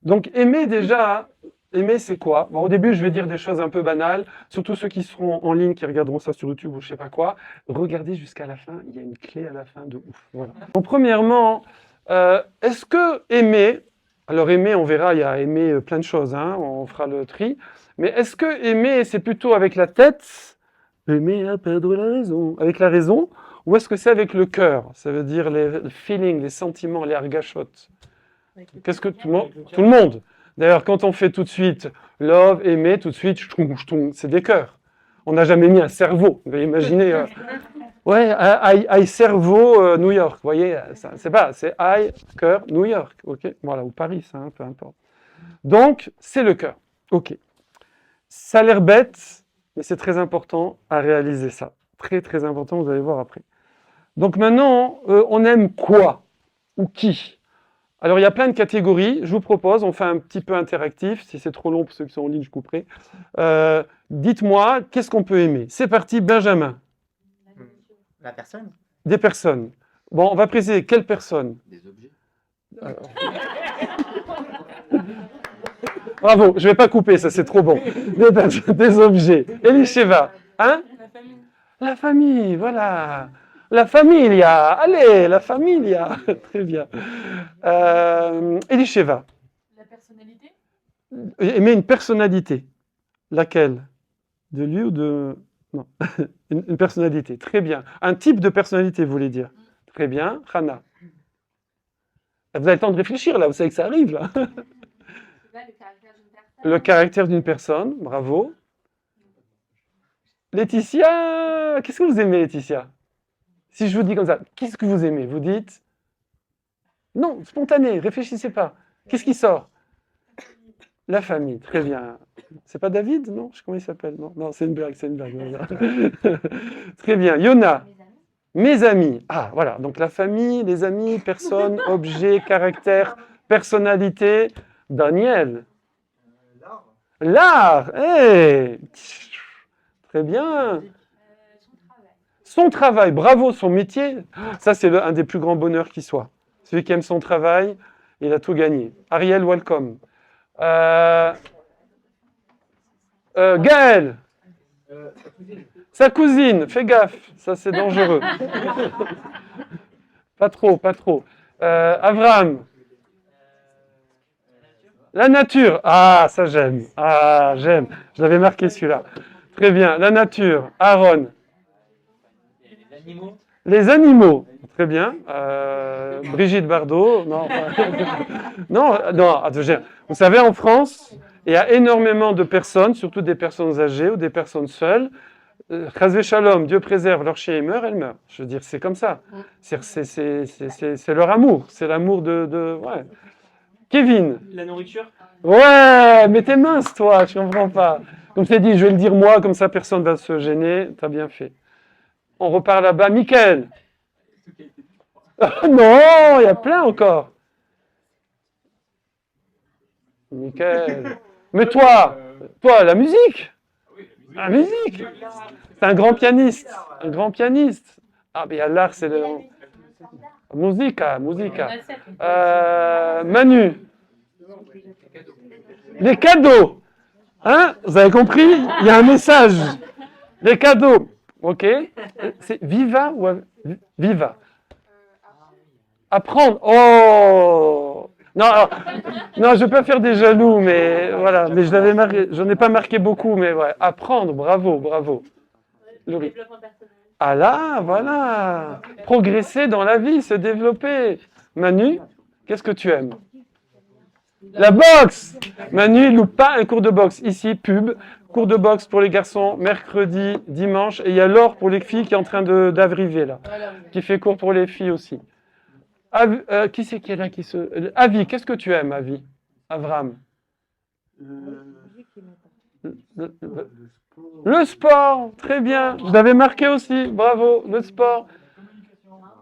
Donc, aimer déjà, aimer c'est quoi? Bon, au début, je vais dire des choses un peu banales, surtout ceux qui seront en ligne, qui regarderont ça sur YouTube ou je sais pas quoi. Regardez jusqu'à la fin, il y a une clé à la fin de ouf. Voilà. Donc, premièrement, est-ce que aimer, alors aimer, on verra, il y a aimer plein de choses, hein, on fera le tri, mais est-ce que aimer, c'est plutôt avec la tête, aimer à perdre la raison, avec la raison, ou est-ce que c'est avec le cœur? Ça veut dire les feelings, les sentiments, les argachotes. Qu'est-ce que tout le monde? D'ailleurs, quand on fait tout de suite love, aimer, tout de suite, c'est des cœurs. On n'a jamais mis un cerveau. Vous pouvez imaginer, ouais, I cerveau New York. Vous voyez, c'est pas, c'est I cœur New York. Ok, voilà, ou Paris, ça, hein, peu importe. Donc, c'est le cœur. Ok. Ça a l'air bête, mais c'est très important à réaliser ça. Très très important. Vous allez voir après. Donc maintenant, on aime quoi ou qui? Alors, il y a plein de catégories. Je vous propose, on fait un petit peu interactif. Si c'est trop long pour ceux qui sont en ligne, je couperai. Dites-moi, qu'est-ce qu'on peut aimer? C'est parti, Benjamin. La personne? Des personnes. Bon, on va préciser quelles personnes? Des objets. Alors... Bravo, je ne vais pas couper, ça c'est trop bon. Des objets. Elisheva. Hein? La famille. La famille, voilà. La familia. Allez, la familia. Très bien. Elisheva. La personnalité. Aimer une personnalité. Laquelle? De lui ou de... Non. Une personnalité. Très bien. Un type de personnalité, vous voulez dire? Très bien. Hana. Vous avez le temps de réfléchir, là. Vous savez que ça arrive, là. Le caractère d'une personne. Le caractère d'une personne. Bravo. Laetitia. Qu'est-ce que vous aimez, Laetitia? Si je vous dis comme ça, qu'est-ce que vous aimez? Vous dites... Non, spontané. Réfléchissez pas. Qu'est-ce qui sort? La famille. Très bien. C'est pas David? Non, je sais comment il s'appelle. Non, non, c'est une blague, c'est une blague. Très bien. Yona. Mes amis. Ah, voilà. Donc la famille, les amis, personnes, objets, caractère, personnalité. Daniel. L'art. Hey. Très bien. Son travail. Son travail. Bravo, son métier. Ça, c'est un des plus grands bonheurs qui soit. Celui qui aime son travail, il a tout gagné. Ariel, welcome. Gaël. Sa cousine, fais gaffe, ça c'est dangereux. Pas trop, pas trop. Avram. La nature. Ah, ça j'aime. Ah, j'aime. Je l'avais marqué celui-là. Très bien. La nature. Aaron. Les animaux. Les animaux. Très bien. Brigitte Bardot. Non, non, non. Vous savez, en France, il y a énormément de personnes, surtout des personnes âgées ou des personnes seules. Chazvé Shalom, Dieu préserve, leur chien meurt, elle meurt. Je veux dire, c'est comme ça. C'est leur amour. C'est l'amour de... Ouais. Kevin. La nourriture. Ouais, mais t'es mince, toi, je comprends pas. Comme je t'ai dit, je vais le dire moi, comme ça personne va se gêner. T'as bien fait. On repart là-bas. Mickaël. Non, il y a plein encore. Mickaël. Mais toi, la musique. La musique. C'est un grand pianiste. Un grand pianiste. Ah, mais il y a l'art, c'est le... Musica. Manu. Les cadeaux. Hein? Vous avez compris? Il y a un message. Les cadeaux. Ok. C'est viva ou viva? Apprendre. Oh. Non, alors, non, je vais pas faire des jaloux, mais voilà. Mais j'en ai pas marqué beaucoup, mais ouais. Apprendre. Bravo, bravo. Laurie. Ah là, voilà. Progresser dans la vie, se développer. Manu, qu'est-ce que tu aimes? La boxe. Manu, il loupe pas un cours de boxe. Ici, pub. Cours de boxe pour les garçons, mercredi, dimanche. Et il y a Laure pour les filles qui est en train d'arriver là. Qui fait cours pour les filles aussi. Qui c'est qui est là qui se... Avi, qu'est-ce que tu aimes, Avi? Avram. Le sport, très bien. Je l'avais marqué aussi, bravo, le sport.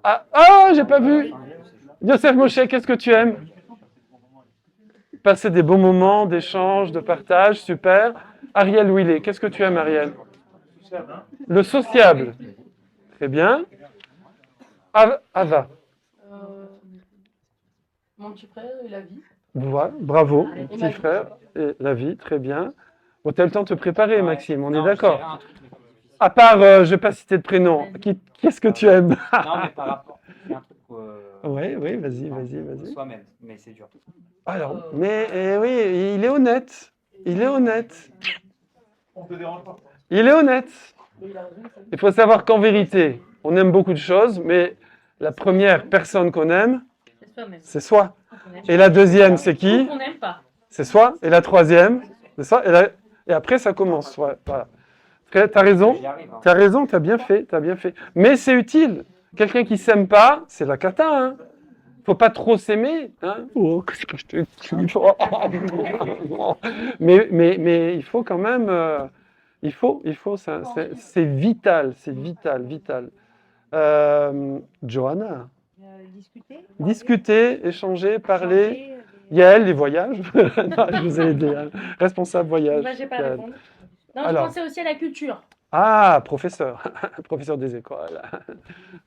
Ah, oh, j'ai pas vu. Yosef Moshe, qu'est-ce que tu aimes? Passer des bons moments d'échange, de partage, super. Ariel Willet, qu'est-ce que tu aimes, Ariel? Le sociable. Très bien. Ava. Mon petit frère et la vie. Voilà, bravo, Et petit ma vie. frère. Et la vie, très bien. Bon, t'as le temps de te préparer, Ouais. Maxime, on Non, est je d'accord. dirais un truc, mais comme difficile. À part, je vais pas citer de prénom, qu'est-ce que tu aimes? Non, mais par rapport. C'est un truc Ouais, oui, vas-y, enfin, vas-y, pour vas-y. soi-même, mais c'est dur. Alors, mais oui, il est honnête. Il est honnête. On te dérange pas. Il est honnête. Mais il a raison, ça. Il faut savoir qu'en vérité, on aime beaucoup de choses, mais la première personne qu'on aime, C'est soi-même. c'est soi. On aime. Et la deuxième, c'est qui? On n'aime pas. C'est soi. Et la troisième, c'est ça. Et après, ça commence. Ouais, voilà. T'as raison. J'y arrive. Hein. T'as raison, t'as bien fait, t'as bien fait. Mais c'est utile. Quelqu'un qui s'aime pas, c'est la cata, hein. Faut pas trop s'aimer, hein. Oh, qu'est-ce que je te kiffe. Mais il faut quand même, il faut, c'est vital, vital. Johanna, discuter, échanger, parler. Yael, les voyages. Non, je vous ai aidé, hein. Responsable voyage. Moi, j'ai pas Yael. répondu. Non, Alors. je pensais aussi à la culture. Ah, professeur, professeur des écoles.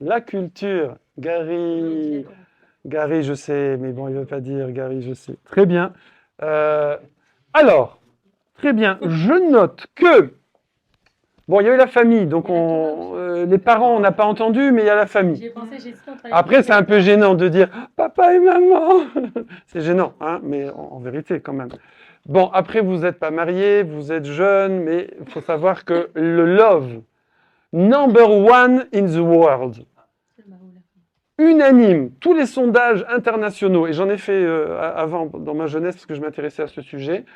La culture, Gary, je sais, mais bon, il ne veut pas dire Gary, je sais. Très bien. Alors, très bien, je note que, bon, il y a eu la famille, donc les parents, on n'a pas entendu, mais il y a la famille. J'y ai pensé, j'ai hésité entre les Après, deux. c'est un peu gênant de dire papa et maman. C'est gênant, hein, mais en vérité, quand même. Bon, après, vous n'êtes pas mariés, vous êtes jeunes, mais il faut savoir que le love, number one in the world, C'est le Maroc, là. unanime, tous les sondages internationaux, et j'en ai fait avant, dans ma jeunesse, parce que je m'intéressais à ce sujet,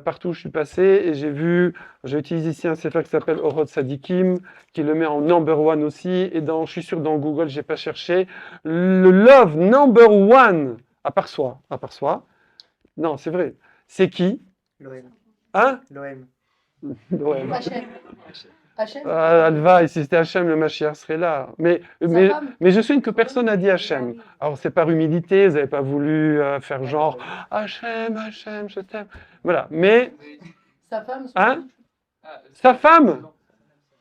partout où je suis passé, et j'ai utilisé ici un site qui s'appelle Orod Sadikim, qui le met en number one aussi, et je suis sûr dans Google, j'ai pas cherché, le love number one, à part soi, non, c'est vrai, c'est qui? L'OM. Hein? L'OM. Ouais. HM. Alva, et si c'était Hachem, le Mashiach serait là. Mais je souviens que personne n'a dit Hachem. Alors, c'est par humilité, vous n'avez pas voulu faire genre Hachem, je t'aime. Voilà. Mais, Sa femme. hein? Sa femme?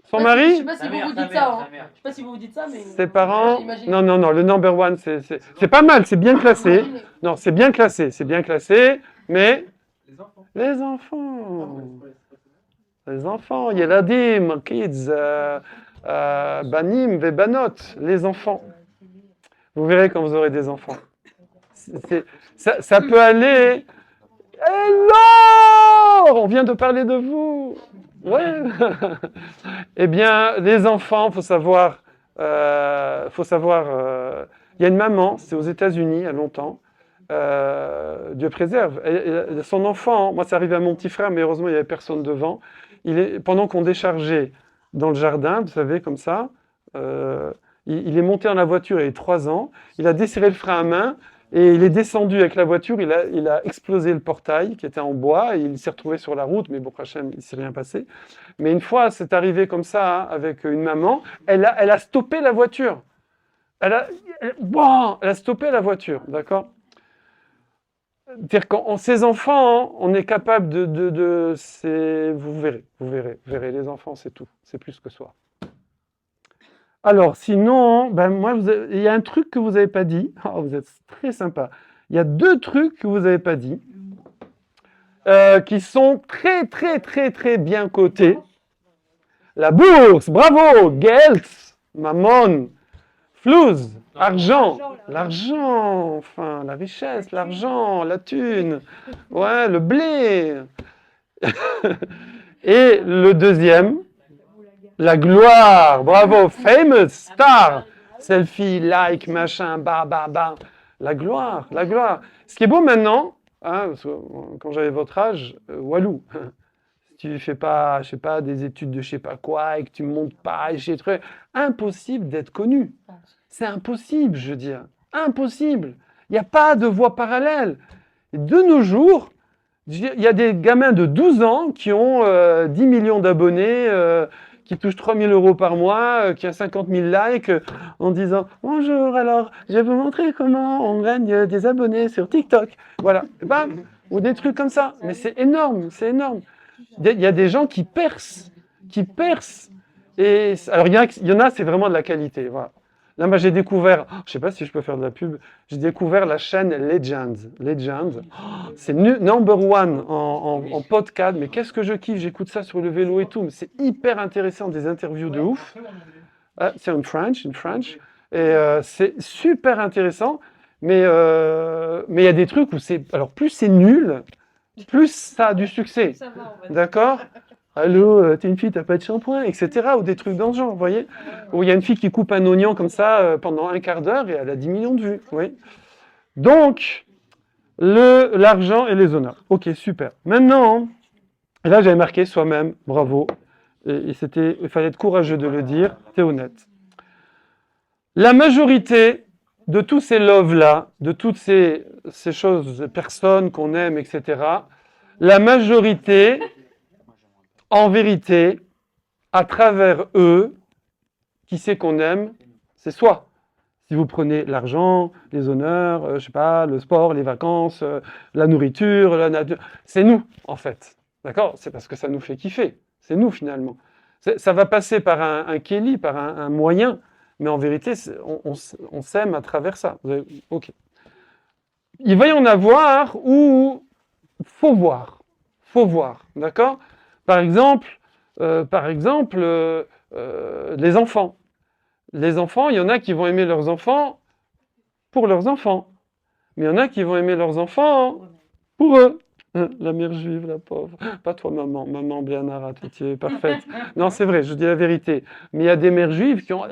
Son Je mari? sais pas si vous vous dites ça. Hein. Je sais pas si vous vous dites ça, mais. Ses parents? J'imagine. Non, le number one, c'est pas mal, c'est bien classé. Non, c'est bien classé, mais Les enfants. les enfants, Yeladim, kids, banim, vebanot, les enfants. Vous verrez quand vous aurez des enfants. Ça peut aller. Hello! On vient de parler de vous. Ouais. Eh bien, les enfants, faut savoir. Il y a une maman, c'est aux États-Unis, il y a longtemps. Dieu préserve. Et son enfant, moi, ça arrivait à mon petit frère, mais heureusement, il n'y avait personne devant. Pendant qu'on déchargeait dans le jardin, vous savez, comme ça, il est monté dans la voiture, il avait 3 ans, il a desserré le frein à main, et il est descendu avec la voiture, il a explosé le portail qui était en bois, et il s'est retrouvé sur la route, mais bon, Hachem, il ne s'est rien passé. Mais une fois, c'est arrivé comme ça, hein, avec une maman, elle a stoppé la voiture. Elle a stoppé la voiture, d'accord? C'est-à-dire qu'en ces enfants, on est capable vous verrez, les enfants, c'est tout, c'est plus que soi. Alors, sinon, ben moi, il y a un truc que vous n'avez pas dit. Oh, vous êtes très sympa. Il y a 2 trucs que vous n'avez pas dit, qui sont très, très, très, très bien cotés. La bourse, bravo, Geld, Mammon, Flouz, argent, l'argent, enfin, la richesse, l'argent, la thune, ouais, le blé. Et le deuxième, la gloire, bravo, famous, star, selfie, like, machin, la gloire. Ce qui est beau maintenant, hein, parce que, quand j'avais votre âge, Walou, si tu fais pas, je sais pas, des études de je sais pas quoi, et que tu montes pas, et impossible d'être connu. C'est impossible, je veux dire. Impossible. Il n'y a pas de voie parallèle. Et de nos jours, il y a des gamins de 12 ans qui ont 10 millions d'abonnés, qui touchent 3 000 € par mois, qui a 50 000 likes, en disant « Bonjour, alors, je vais vous montrer comment on gagne des abonnés sur TikTok. » Voilà. Et bam, ou des trucs comme ça. Mais c'est énorme, c'est énorme. Il y a des gens qui percent. Et, alors, il y en a, c'est vraiment de la qualité. Voilà. Là, moi, j'ai découvert, je sais pas si je peux faire de la pub, j'ai découvert la chaîne Legends. Legends, c'est number one en podcast, mais qu'est-ce que je kiffe, j'écoute ça sur le vélo et tout, mais c'est hyper intéressant, des interviews de ouf. C'est en French, et c'est super intéressant, mais il y a des trucs où alors plus c'est nul, plus ça a du succès, Ça va, on va dire. d'accord? Allô, t'es une fille, t'as pas de shampoing, etc. Ou des trucs dans ce genre, vous voyez? Où il y a une fille qui coupe un oignon comme ça pendant un quart d'heure et elle a 10 millions de vues, oui. Donc, l'argent et les honneurs. Ok, super. Maintenant, et là j'avais marqué soi-même, bravo. Et il fallait être courageux de le dire, t'es honnête. La majorité de tous ces loves-là, de toutes ces choses, ces personnes qu'on aime, etc., la majorité, en vérité, à travers eux, qui c'est qu'on aime? C'est soi. Si vous prenez l'argent, les honneurs, je sais pas, le sport, les vacances, la nourriture, la nature, c'est nous, en fait. D'accord? C'est parce que ça nous fait kiffer. C'est nous, finalement. Ça va passer par un Kelly, par un moyen, mais en vérité, on s'aime à travers ça. Ok. Il va y en avoir où faut voir. Faut voir. D'accord? Par exemple, les enfants. Les enfants, il y en a qui vont aimer leurs enfants pour leurs enfants. Mais il y en a qui vont aimer leurs enfants pour eux. La mère juive, la pauvre. Pas toi, maman. Maman Bianara, tu es parfaite. Non, c'est vrai, je dis la vérité. Mais il y a des mères juives qui ont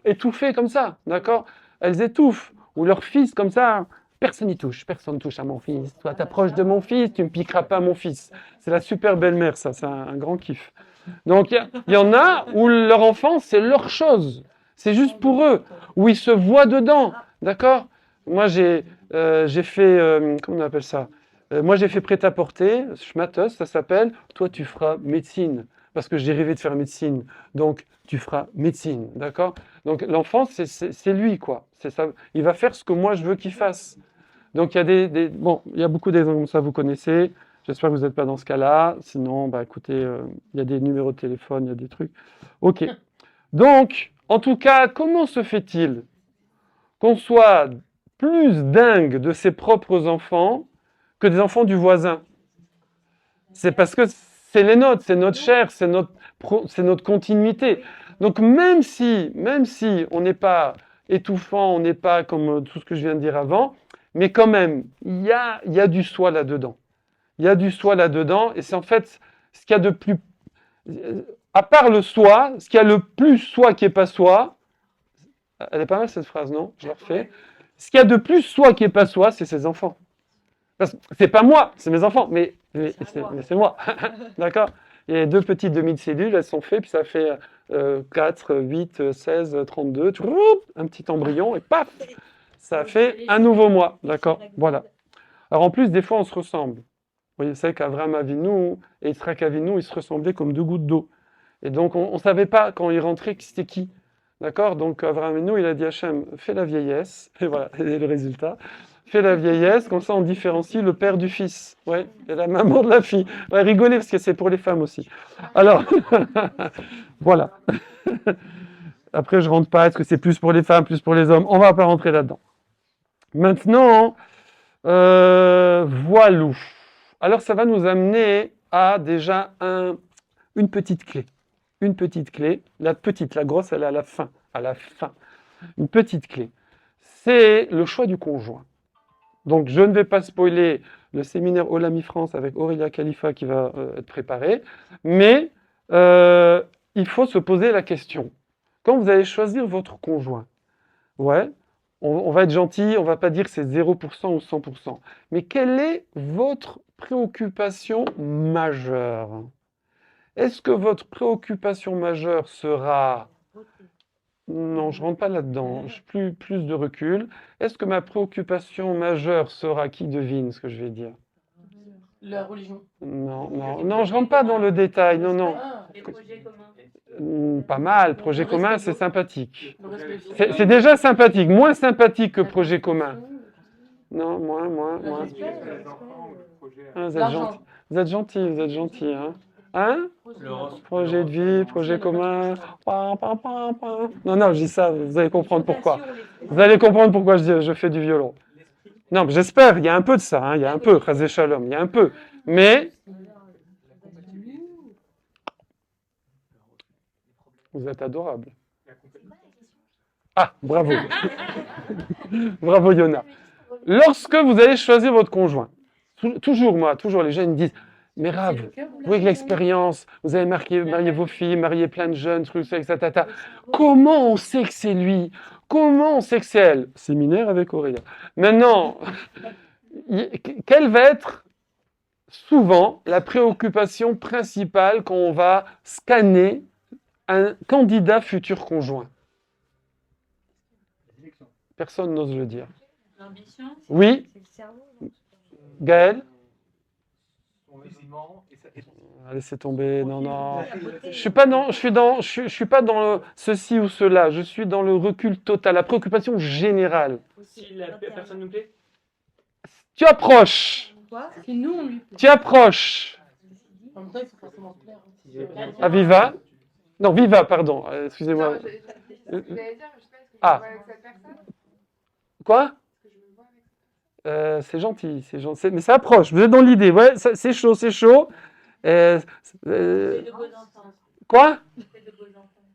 étouffé comme ça, d'accord? Elles étouffent. Ou leur fils, comme ça, personne n'y touche. Personne ne touche à mon fils. Toi, t'approches de mon fils, tu ne me piqueras pas mon fils. C'est la super belle-mère, ça. C'est un grand kiff. Donc, il y en a où leur enfant, c'est leur chose. C'est juste pour eux. Où ils se voient dedans, d'accord? Moi, j'ai fait... comment on appelle ça? Moi, j'ai fait prêt-à-porter, Schmatos, ça s'appelle « Toi, tu feras médecine ». Parce que j'ai rêvé de faire médecine. Donc, tu feras médecine, d'accord? Donc, l'enfant, c'est lui, quoi. C'est ça. Il va faire ce que moi, je veux qu'il fasse. Donc, il y a bon, il y a beaucoup d'exemples comme ça, vous connaissez. J'espère que vous n'êtes pas dans ce cas-là. Sinon, bah, écoutez, il y a des numéros de téléphone, il y a des trucs. OK. Donc, en tout cas, comment se fait-il qu'on soit plus dingue de ses propres enfants que des enfants du voisin? C'est parce que c'est les nôtres, c'est notre chair, c'est notre continuité. Donc même si on n'est pas étouffant, on n'est pas comme tout ce que je viens de dire avant, mais quand même, il y a du soi là-dedans. Il y a du soi là-dedans, et c'est en fait ce qu'il y a de plus... À part le soi, ce qu'il y a le plus soi qui n'est pas soi, elle est pas mal cette phrase, non? Je la refais. Ce qu'il y a de plus soi qui n'est pas soi, c'est ses enfants. Parce que c'est pas moi, c'est mes enfants, mais c'est moi. D'accord? Il y a 2 petites demi-cellules, elles sont faites, puis ça fait 4, 8, 16, 32, un petit embryon, et paf! Ça fait un nouveau moi. D'accord? Voilà. Alors en plus, des fois, on se ressemble. Vous voyez, c'est qu'Abraham Avinu et Yitzhak Avinu, ils se ressemblaient comme 2 gouttes d'eau. Et donc, on ne savait pas, quand ils rentraient, que c'était qui. D'accord? Donc, Abraham Avinu, il a dit à Hachem, fais la vieillesse. Et voilà, et le résultat. Fais la vieillesse, comme ça on différencie le père du fils, ouais, et la maman de la fille. Ouais, rigolez parce que c'est pour les femmes aussi. Alors, voilà. Après, je rentre pas, est-ce que c'est plus pour les femmes, plus pour les hommes? On va pas rentrer là-dedans. Maintenant, voilou. Alors, ça va nous amener à déjà une petite clé. Une petite clé. La grosse, elle est à la fin. À la fin. Une petite clé. C'est le choix du conjoint. Donc, je ne vais pas spoiler le séminaire Olami France avec Aurélia Khalifa qui va être préparé, mais il faut se poser la question. Quand vous allez choisir votre conjoint, ouais, on va être gentil, on ne va pas dire que c'est 0% ou 100%, mais quelle est votre préoccupation majeure? Est-ce que votre préoccupation majeure sera... Non, je ne rentre pas là-dedans. Plus de recul. Est-ce que ma préoccupation majeure sera, qui devine ce que je vais dire? La religion. Non, je ne rentre pas dans le détail. Non. Les projets communs. Pas mal. Projet commun, c'est sympathique. Le respect. C'est déjà sympathique. Moins sympathique que projet commun. Non, moins. Le respect. Ah, vous êtes gentil, hein. Hein? Projet de vie, projet commun. Non, non, je dis ça, vous allez comprendre pourquoi. Vous allez comprendre pourquoi je fais du violon. Non, mais j'espère, il y a un peu de ça, hein, il y a un peu, Chazé Shalom, il y a un peu. Mais, vous êtes adorable. Ah, bravo. Bravo, Yona. Lorsque vous allez choisir votre conjoint, toujours les gens me disent, mais Rav, vous avec l'expérience, vous avez marié vos filles, marié plein de jeunes, trucs, etc. Comment on sait que c'est lui? Comment on sait que c'est elle? Séminaire avec Aurélia. Maintenant, quelle va être souvent la préoccupation principale quand on va scanner un candidat futur conjoint? Personne n'ose le dire. L'ambition, Oui, c'est le cerveau. Gaël? Son aimant et sa... Laissez tomber, non. Je suis pas dans le ceci ou cela. Je suis dans le recul total, la préoccupation générale. Si la personne nous plaît, Tu approches. Quoi? Si nous, on lui plaît. Tu approches. En même temps, il faut forcément se plaire. À Viva. Non, Viva, pardon. Excusez-moi. Non, j'allais dire, je sais pas, est-ce que je Ah. me vois avec cette personne? Quoi? Est-ce que je me vois avec C'est gentil, c'est gentil. Mais ça approche. Vous êtes dans l'idée. Ouais, c'est chaud, c'est chaud. C'est de beaux enfants. Quoi? C'est de beaux enfants.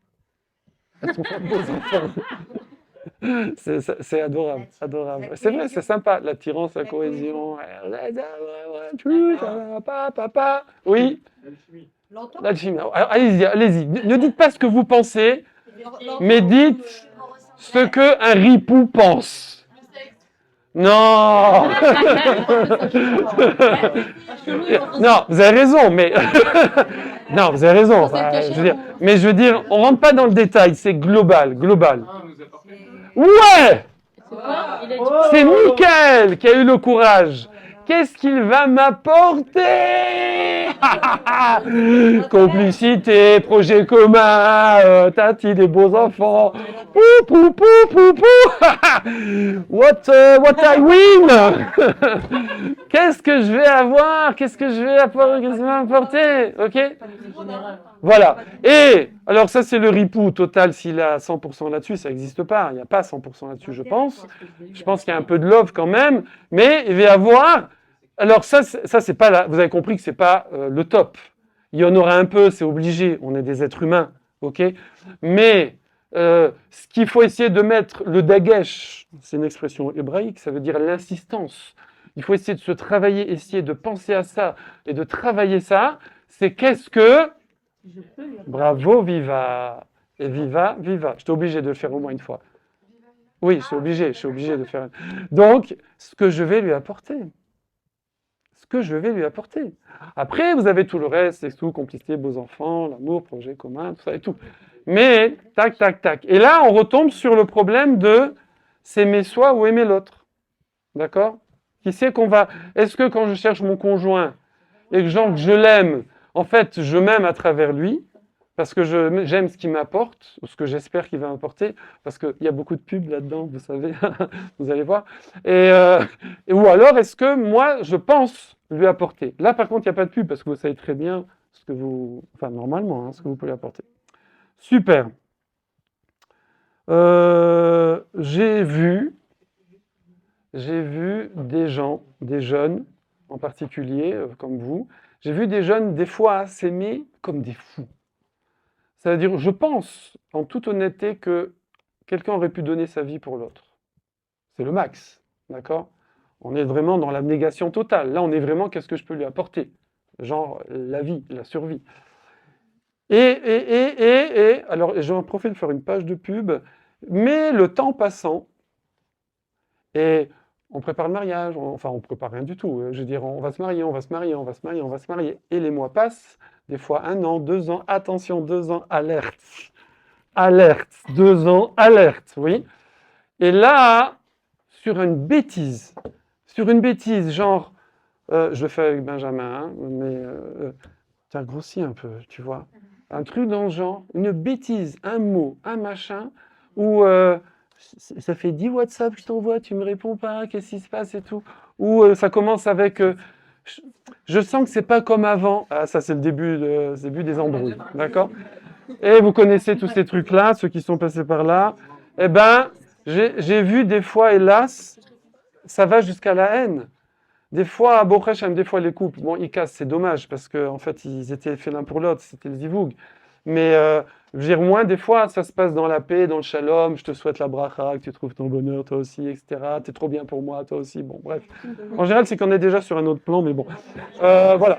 Elles sont pas beaux enfants. C'est adorable, adorable. C'est vrai, c'est sympa. L'attirance, la cohésion. Papa. Oui, L'entend? l'alchimie. Alors, allez-y, allez-y. Ne dites pas ce que vous pensez, mais dites ce que un ripou pense. Non. Non, vous avez raison, mais non, vous avez raison. Enfin, je veux dire, on rentre pas dans le détail, c'est global. Ouais, C'est quoi? Il a dit c'est Mickaël qui a eu le courage. Qu'est-ce qu'il va m'apporter? Complicité, projet commun, tati des beaux enfants. Pou. What I win? Qu'est-ce que je vais avoir? Qu'est-ce que je vais apporter? Qu'est-ce que ça va m'apporter? Ok? Voilà. Et alors ça c'est le ripou total s'il a 100% là-dessus, ça n'existe pas. Il n'y a pas 100% là-dessus, je pense. Je pense qu'il y a un peu de love quand même, mais il va y avoir. Alors ça c'est pas là. Vous avez compris que c'est pas le top. Il y en aura un peu, c'est obligé. On est des êtres humains, ok. Mais ce qu'il faut essayer de mettre le dagesh, c'est une expression hébraïque, ça veut dire l'insistance. Il faut essayer de se travailler, essayer de penser à ça et de travailler ça. C'est qu'est-ce que bravo, Viva. Et Viva. J'étais obligé de le faire au moins une fois. Oui, je suis obligé de le faire. Donc, ce que je vais lui apporter. Après, vous avez tout le reste, c'est tout, complicité, beaux enfants, l'amour, projet commun, tout ça et tout. Mais, tac. Et là, on retombe sur le problème de s'aimer soi ou aimer l'autre. D'accord? Qui sait qu'on va... Est-ce que quand je cherche mon conjoint et que je l'aime, en fait, je m'aime à travers lui, parce que j'aime ce qu'il m'apporte, ou ce que j'espère qu'il va m'apporter, parce qu'il y a beaucoup de pubs là-dedans, vous savez, vous allez voir. Ou alors, est-ce que moi, je pense lui apporter? Là, par contre, il n'y a pas de pub, parce que vous savez très bien ce que vous... Enfin, normalement, ce que vous pouvez apporter. Super. J'ai vu des gens, des jeunes en particulier, comme vous, j'ai vu des jeunes, des fois, s'aimer comme des fous. C'est-à-dire, je pense, en toute honnêteté, que quelqu'un aurait pu donner sa vie pour l'autre. C'est le max, d'accord? On est vraiment dans l'abnégation totale. Là, on est vraiment, qu'est-ce que je peux lui apporter? Genre, la vie, la survie. Alors, j'en profite de faire une page de pub, mais le temps passant, et on prépare le mariage, enfin, on prépare rien du tout. Je veux dire, on va se marier, et les mois passent, des fois 1 an, 2 ans, attention, 2 ans, alerte, 2 ans, alerte, oui. Et là, sur une bêtise, genre, je le fais avec Benjamin, mais tu as grossi un peu, tu vois. Un truc dans le genre, une bêtise, un mot, un machin, où ça fait 10 WhatsApp que je t'envoie, tu me réponds pas, qu'est-ce qui se passe et tout. Ou ça commence avec je sens que c'est pas comme avant. Ah, ça, c'est le début des embrouilles, d'accord? Et vous connaissez tous ces trucs-là, ceux qui sont passés par là. Eh ben, j'ai vu des fois, hélas, ça va jusqu'à la haine. Des fois, à Bochem, des fois, les couples, bon, ils cassent, c'est dommage, parce qu'en fait, ils étaient faits l'un pour l'autre, c'était le zivoug. Mais, je veux dire, moins, des fois, ça se passe dans la paix, dans le shalom, je te souhaite la bracha, que tu trouves ton bonheur, toi aussi, etc. T'es trop bien pour moi, toi aussi, bon, bref. En général, c'est qu'on est déjà sur un autre plan, mais bon. Voilà.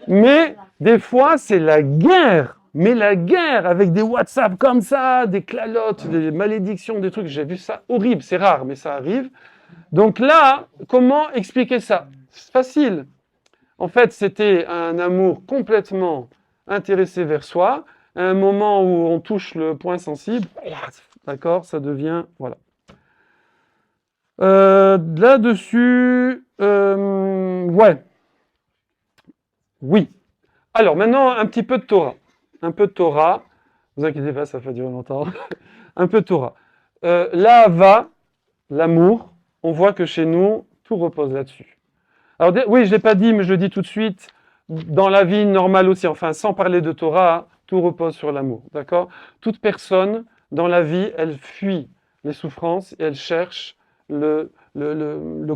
Mais, des fois, c'est la guerre. Mais la guerre, avec des WhatsApp comme ça, des clalotes, des malédictions, des trucs, j'ai vu ça horrible, c'est rare, mais ça arrive. Donc là, comment expliquer ça? C'est facile. En fait, c'était un amour complètement intéressé vers soi. À un moment où on touche le point sensible, d'accord, ça devient... Voilà. Là-dessus... ouais. Oui. Alors, maintenant, un petit peu de Torah. Un peu de Torah. Ne vous inquiétez pas, ça va durer longtemps. Un peu de Torah. L'ahava, l'amour, on voit que chez nous, tout repose là-dessus. Alors, oui, je ne l'ai pas dit, mais je le dis tout de suite. Dans la vie normale aussi, enfin, sans parler de Torah, tout repose sur l'amour, d'accord? Toute personne, dans la vie, elle fuit les souffrances et elle cherche le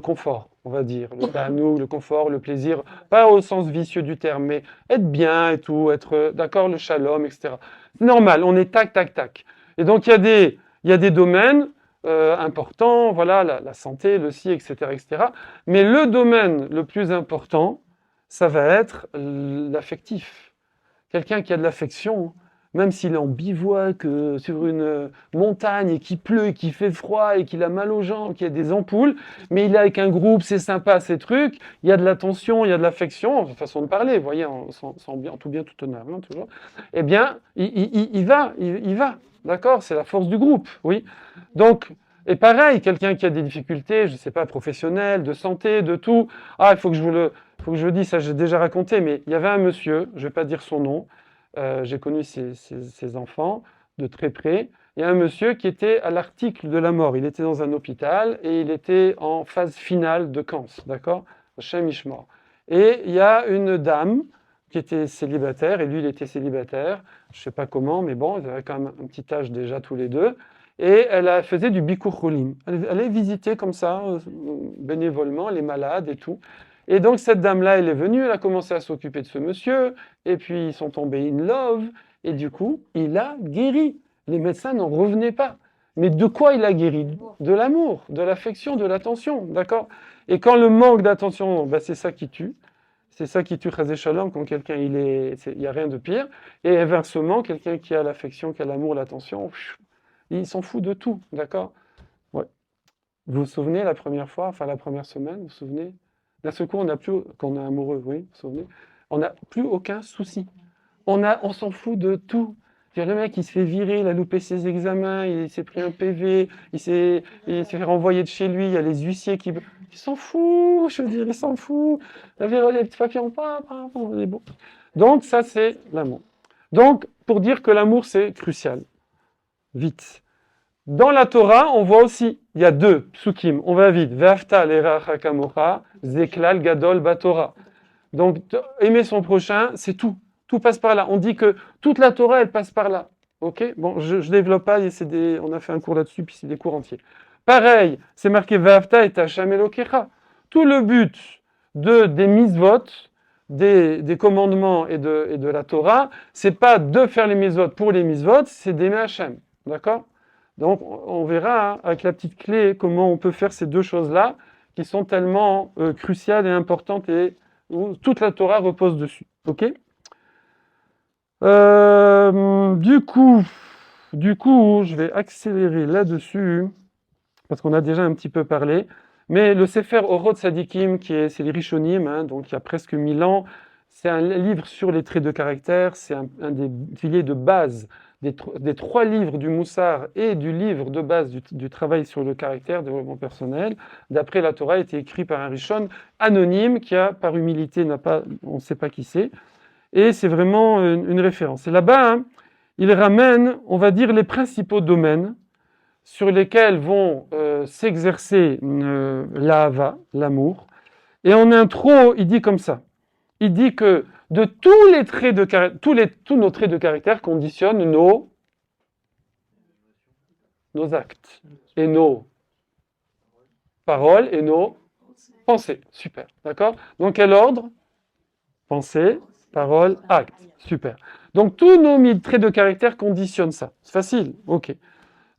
confort, on va dire. Le tanoug, le confort, le plaisir, pas au sens vicieux du terme, mais être bien et tout, être, d'accord, le shalom, etc. Normal, on est tac, tac, tac. Et donc, il y a des domaines importants, voilà, la santé, le ci, etc., etc. Mais le domaine le plus important, ça va être l'affectif. Quelqu'un qui a de l'affection, même s'il est en bivouac sur une montagne et qu'il pleut et qu'il fait froid et qu'il a mal aux jambes, qu'il y a des ampoules, mais il est avec un groupe, c'est sympa, ces trucs, il y a de l'attention, il y a de l'affection, façon de parler, vous voyez, en tout bien, tout honneur, hein, toujours. Eh bien, il va, d'accord? C'est la force du groupe, oui. Donc, et pareil, quelqu'un qui a des difficultés, je ne sais pas, professionnelles, de santé, de tout, il faut que je vous le dise, ça j'ai déjà raconté, mais il y avait un monsieur, je ne vais pas dire son nom, j'ai connu ses enfants de très près. Il y a un monsieur qui était à l'article de la mort. Il était dans un hôpital et il était en phase finale de cancer, d'accord? Chez Mishmor. Et il y a une dame qui était célibataire, et lui, il était célibataire. Je ne sais pas comment, mais bon, ils avaient quand même un petit âge déjà tous les deux. Et elle faisait du bikur cholim. Elle allait visiter comme ça, bénévolement, les malades et tout. Et donc, cette dame-là, elle est venue, elle a commencé à s'occuper de ce monsieur, et puis ils sont tombés in love, et du coup, il a guéri. Les médecins n'en revenaient pas. Mais de quoi il a guéri? De l'amour, de l'affection, de l'attention, d'accord? Et quand le manque d'attention, c'est ça qui tue. C'est ça qui tue Chazé Shalom, quand quelqu'un, il n'y a rien de pire. Et inversement, quelqu'un qui a l'affection, qui a l'amour, l'attention, il s'en fout de tout, d'accord? Ouais. Vous vous souvenez la première fois, enfin la première semaine, vous vous souvenez? D'un seul coup, quand on est amoureux, oui, vous vous souvenez, on n'a plus aucun souci. On s'en fout de tout. Le mec, il se fait virer, il a loupé ses examens, il s'est pris un PV, il s'est fait renvoyer de chez lui, il y a les huissiers qui... Il s'en fout, je veux dire, il s'en fout. Les petits papiers en pas, c'est bon. Donc, ça, c'est l'amour. Donc, pour dire que l'amour, c'est crucial. Vite. Dans la Torah, on voit aussi, il y a deux psukim, on va vite. Ve'afta l'eracha kamocha, zeklal gadol batorah. Donc, aimer son prochain, c'est tout. Tout passe par là. On dit que toute la Torah, elle passe par là. Ok? Bon, je développe pas, on a fait un cours là-dessus, puis c'est des cours entiers. Pareil, c'est marqué Ve'afta et Hashem Elokecha. Tout le but des mitzvot, des commandements et de la Torah, c'est pas de faire les mitzvot pour les mitzvot, c'est d'aimer Hashem. D'accord? Donc, on verra avec la petite clé comment on peut faire ces deux choses-là qui sont tellement cruciales et importantes et où toute la Torah repose dessus. Ok? Du coup, je vais accélérer là-dessus parce qu'on a déjà un petit peu parlé. Mais le Sefer Orot Sadikim, c'est les Rishonim, hein, donc il y a presque 1000 ans, c'est un livre sur les traits de caractère, c'est un des piliers de base des 3 livres du Moussar et du livre de base du travail sur le caractère, développement personnel. D'après la Torah, a été écrit par un Rishon anonyme qui a, par humilité, on ne sait pas qui c'est. Et c'est vraiment une référence. Et là-bas, hein, il ramène, on va dire, les principaux domaines sur lesquels vont s'exercer l'ahava, l'amour. Et en intro, il dit comme ça. Il dit que de tous les traits de caractère, tous nos traits de caractère conditionnent nos actes et nos paroles et nos pensées. Super, d'accord? Dans quel ordre? Pensée, parole, acte. Super. Donc tous nos traits de caractère conditionnent ça. C'est facile, ok.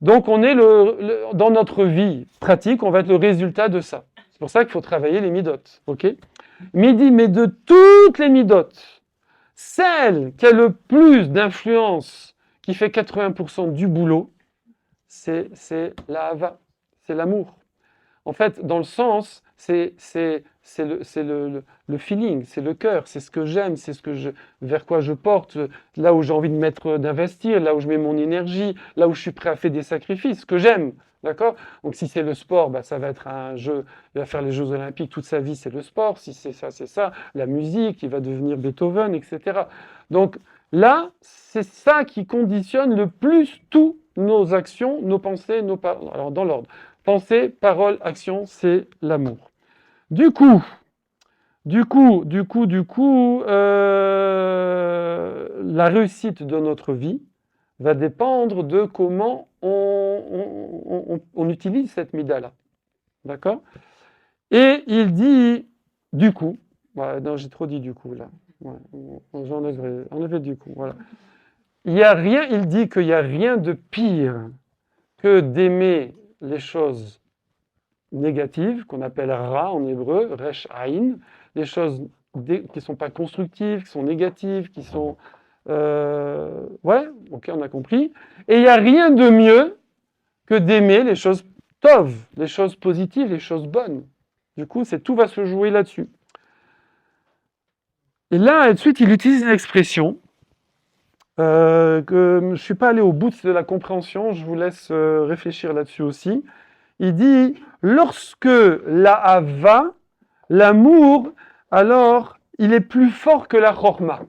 Donc on est dans notre vie pratique, on va être le résultat de ça. C'est pour ça qu'il faut travailler les midotes, ok? Mais il dit, mais de toutes les midotes, celle qui a le plus d'influence, qui fait 80% du boulot, c'est la hava, c'est l'amour. En fait, dans le sens, c'est le feeling, c'est le cœur, c'est ce que j'aime, c'est vers quoi je porte, là où j'ai envie d'investir, là où je mets mon énergie, là où je suis prêt à faire des sacrifices, ce que j'aime, d'accord? Donc si c'est le sport, bah, ça va être un jeu, il va faire les Jeux Olympiques, toute sa vie c'est le sport, si c'est ça, la musique, il va devenir Beethoven, etc. Donc là, c'est ça qui conditionne le plus tous nos actions, nos pensées, nos paroles. Alors dans l'ordre. Pensée, parole, action, c'est l'amour. Du coup, la réussite de notre vie va dépendre de comment on utilise cette mida-là. D'accord? Et il dit, du coup, ouais, non, j'ai trop dit du coup, là. Ouais, j'enlèverai du coup, voilà. Il dit qu'il n'y a rien de pire que d'aimer les choses négatives, qu'on appelle ra en hébreu, resh aïn, les choses qui ne sont pas constructives, qui sont négatives, qui sont... ouais, ok, on a compris. Et il n'y a rien de mieux que d'aimer les choses tov, les choses positives, les choses bonnes. Du coup, tout va se jouer là-dessus. Et là, tout de suite, il utilise une expression que je ne suis pas allé au bout de la compréhension, je vous laisse réfléchir là-dessus aussi. Il dit, lorsque la hava, l'amour, alors il est plus fort que la chorma.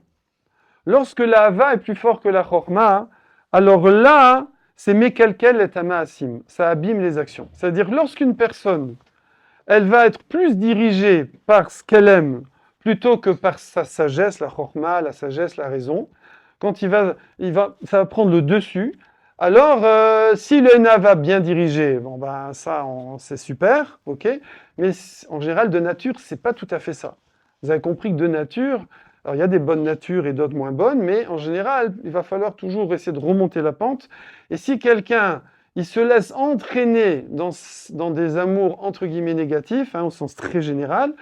Lorsque la hava est plus fort que la chorma, alors là, c'est mekelkel et amaasim, ça abîme les actions. C'est-à-dire, lorsqu'une personne, elle va être plus dirigée par ce qu'elle aime, plutôt que par sa sagesse, la chorma, la sagesse, la raison, quand ça va prendre le dessus. Alors, si le na va bien dirigé, bon ben ça, c'est super, ok. Mais en général, de nature, c'est pas tout à fait ça. Vous avez compris que de nature, alors il y a des bonnes natures et d'autres moins bonnes, mais en général, il va falloir toujours essayer de remonter la pente. Et si quelqu'un, il se laisse entraîner dans des amours entre guillemets négatifs, au sens très général,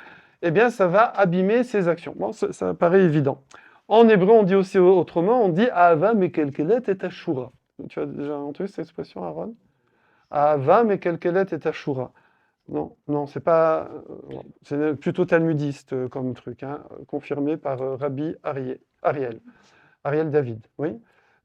eh bien, ça va abîmer ses actions. Bon, ça paraît évident. En hébreu, on dit aussi autrement, on dit Ahava mekelkelet et ashura. Tu as déjà entendu cette expression, Aaron? Ahava mekelkelet et ashura. Non, c'est pas. C'est plutôt talmudiste comme truc, confirmé par Rabbi Ariel David. Oui.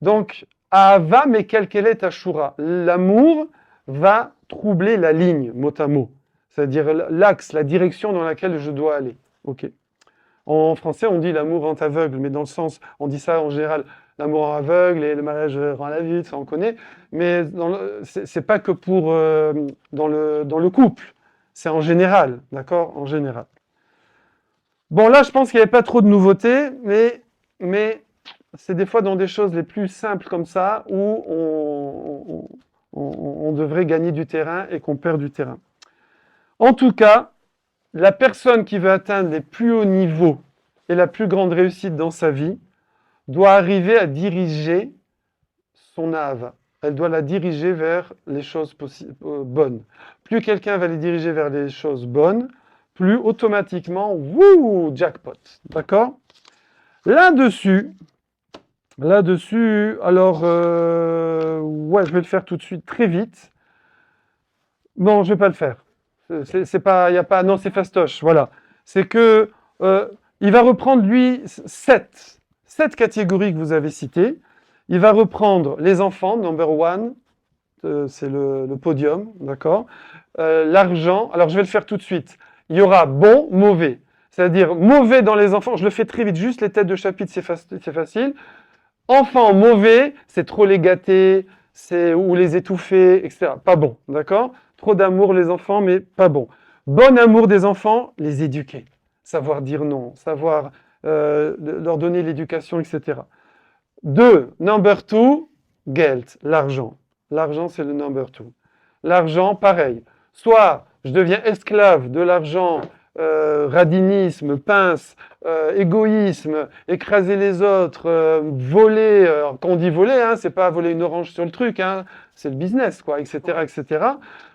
Donc, Ahava mekelkelet ashura. L'amour va troubler la ligne, mot à mot. C'est-à-dire l'axe, la direction dans laquelle je dois aller. Ok. En français, on dit l'amour rend aveugle, mais dans le sens, on dit ça en général, l'amour rend aveugle et le mariage rend la vue, ça on connaît. Mais c'est pas que pour dans le couple, c'est en général, d'accord, en général. Bon, là, je pense qu'il n'y avait pas trop de nouveautés, mais c'est des fois dans des choses les plus simples comme ça où on devrait gagner du terrain et qu'on perd du terrain. En tout cas, la personne qui veut atteindre les plus hauts niveaux et la plus grande réussite dans sa vie doit arriver à diriger son ahava. Elle doit la diriger vers les choses bonnes. Plus quelqu'un va les diriger vers les choses bonnes, plus automatiquement, wouh, jackpot. D'accord? Là-dessus, alors, ouais, je vais le faire tout de suite, très vite. Non, je ne vais pas le faire. C'est pas, y a pas, non, c'est fastoche, voilà. C'est que il va reprendre lui sept catégories que vous avez citées. Il va reprendre les enfants, number one, c'est le podium, d'accord. L'argent, alors je vais le faire tout de suite. Il y aura bon, mauvais. C'est-à-dire mauvais dans les enfants, je le fais très vite, juste les têtes de chapitre, c'est facile. Enfants mauvais, c'est trop les gâter, ou les étouffer, etc. Pas bon, d'accord? Trop d'amour les enfants, mais pas bon. Bon amour des enfants, les éduquer. Savoir dire non, savoir leur donner l'éducation, etc. 2, number 2, Geld, l'argent. L'argent, c'est le number 2. L'argent, pareil. Soit je deviens esclave de l'argent, radinisme, pince, égoïsme, écraser les autres, voler. Alors, quand on dit voler, hein, c'est pas voler une orange sur le truc, hein, c'est le business, quoi, etc., etc.